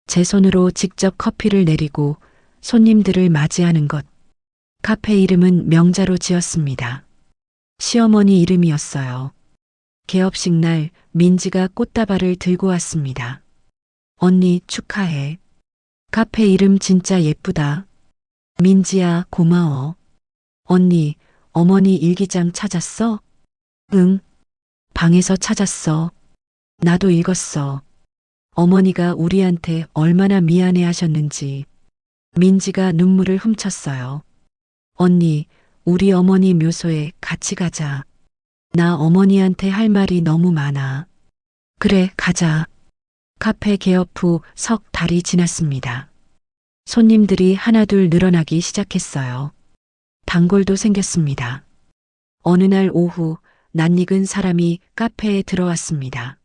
제 손으로 직접 커피를 내리고 손님들을 맞이하는 것. 카페 이름은 명자로 지었습니다. 시어머니 이름이었어요. 개업식 날 민지가 꽃다발을 들고 왔습니다. 언니 축하해. 카페 이름 진짜 예쁘다. 민지야 고마워. 언니, 어머니 일기장 찾았어? 응. 방에서 찾았어. 나도 읽었어. 어머니가 우리한테 얼마나 미안해 하셨는지. 민지가 눈물을 훔쳤어요. 언니, 우리 어머니 묘소에 같이 가자. 나 어머니한테 할 말이 너무 많아. 그래, 가자. 카페 개업 후 석 달이 지났습니다. 손님들이 하나둘 늘어나기 시작했어요. 단골도 생겼습니다. 어느 날 오후 낯익은 사람이 카페에 들어왔습니다.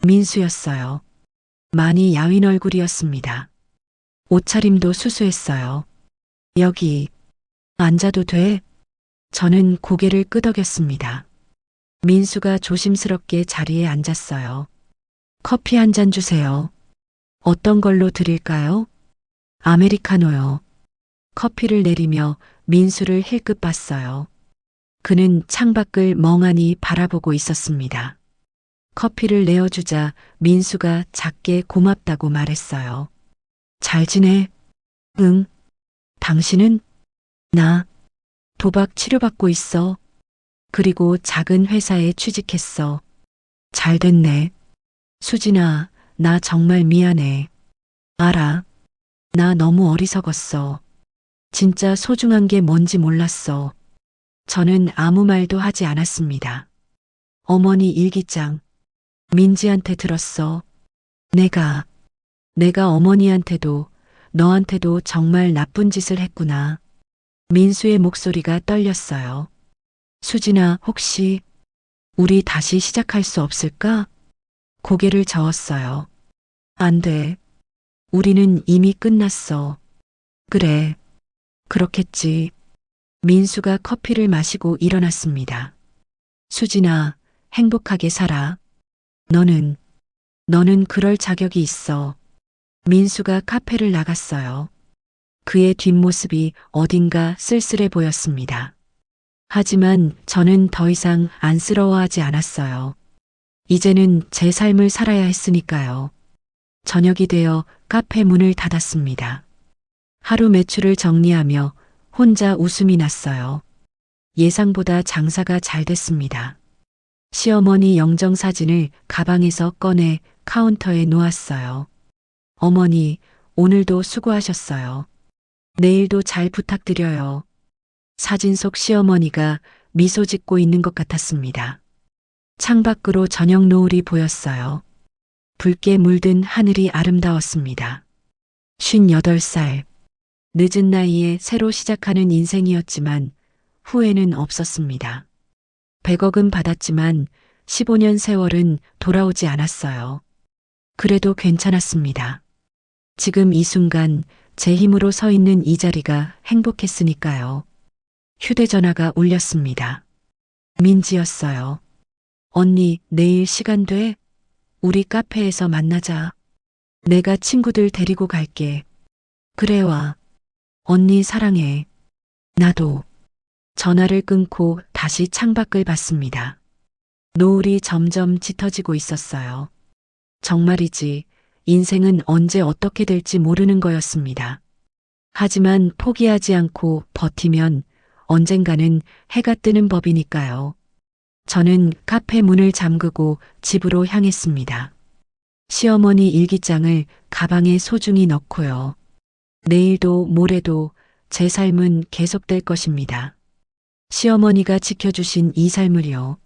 민수였어요. 많이 야윈 얼굴이었습니다. 옷차림도 수수했어요. 여기 앉아도 돼? 저는 고개를 끄덕였습니다. 민수가 조심스럽게 자리에 앉았어요. 커피 한 잔 주세요. 어떤 걸로 드릴까요? 아메리카노요. 커피를 내리며 민수를 힐끗 봤어요. 그는 창밖을 멍하니 바라보고 있었습니다. 커피를 내어주자 민수가 작게 고맙다고 말했어요. 잘 지내? 응. 당신은? 나 도박 치료받고 있어. 그리고 작은 회사에 취직했어. 잘 됐네. 수진아, 나 정말 미안해. 알아. 나 너무 어리석었어. 진짜 소중한 게 뭔지 몰랐어. 저는 아무 말도 하지 않았습니다. 어머니 일기장. 민지한테 들었어. 내가 어머니한테도 너한테도 정말 나쁜 짓을 했구나. 민수의 목소리가 떨렸어요. 수진아, 혹시 우리 다시 시작할 수 없을까? 고개를 저었어요. 안 돼. 우리는 이미 끝났어. 그래. 그렇겠지. 민수가 커피를 마시고 일어났습니다. 수진아, 행복하게 살아. 너는 그럴 자격이 있어. 민수가 카페를 나갔어요. 그의 뒷모습이 어딘가 쓸쓸해 보였습니다. 하지만 저는 더 이상 안쓰러워하지 않았어요. 이제는 제 삶을 살아야 했으니까요. 저녁이 되어 카페 문을 닫았습니다. 하루 매출을 정리하며 혼자 웃음이 났어요. 예상보다 장사가 잘 됐습니다. 시어머니 영정사진을 가방에서 꺼내 카운터에 놓았어요. 어머니, 오늘도 수고하셨어요. 내일도 잘 부탁드려요. 사진 속 시어머니가 미소 짓고 있는 것 같았습니다. 창밖으로 저녁 노을이 보였어요. 붉게 물든 하늘이 아름다웠습니다. 58살. 늦은 나이에 새로 시작하는 인생이었지만 후회는 없었습니다. 100억은 받았지만 15년 세월은 돌아오지 않았어요. 그래도 괜찮았습니다. 지금 이 순간 제 힘으로 서 있는 이 자리가 행복했으니까요. 휴대전화가 울렸습니다. 민지였어요. 언니, 내일 시간 돼? 우리 카페에서 만나자. 내가 친구들 데리고 갈게. 그래 와. 언니 사랑해. 나도. 전화를 끊고 다시 창밖을 봤습니다. 노을이 점점 짙어지고 있었어요. 정말이지, 인생은 언제 어떻게 될지 모르는 거였습니다. 하지만 포기하지 않고 버티면 언젠가는 해가 뜨는 법이니까요. 저는 카페 문을 잠그고 집으로 향했습니다. 시어머니 일기장을 가방에 소중히 넣고요. 내일도 모레도 제 삶은 계속될 것입니다. 시어머니가 지켜주신 이 삶을요.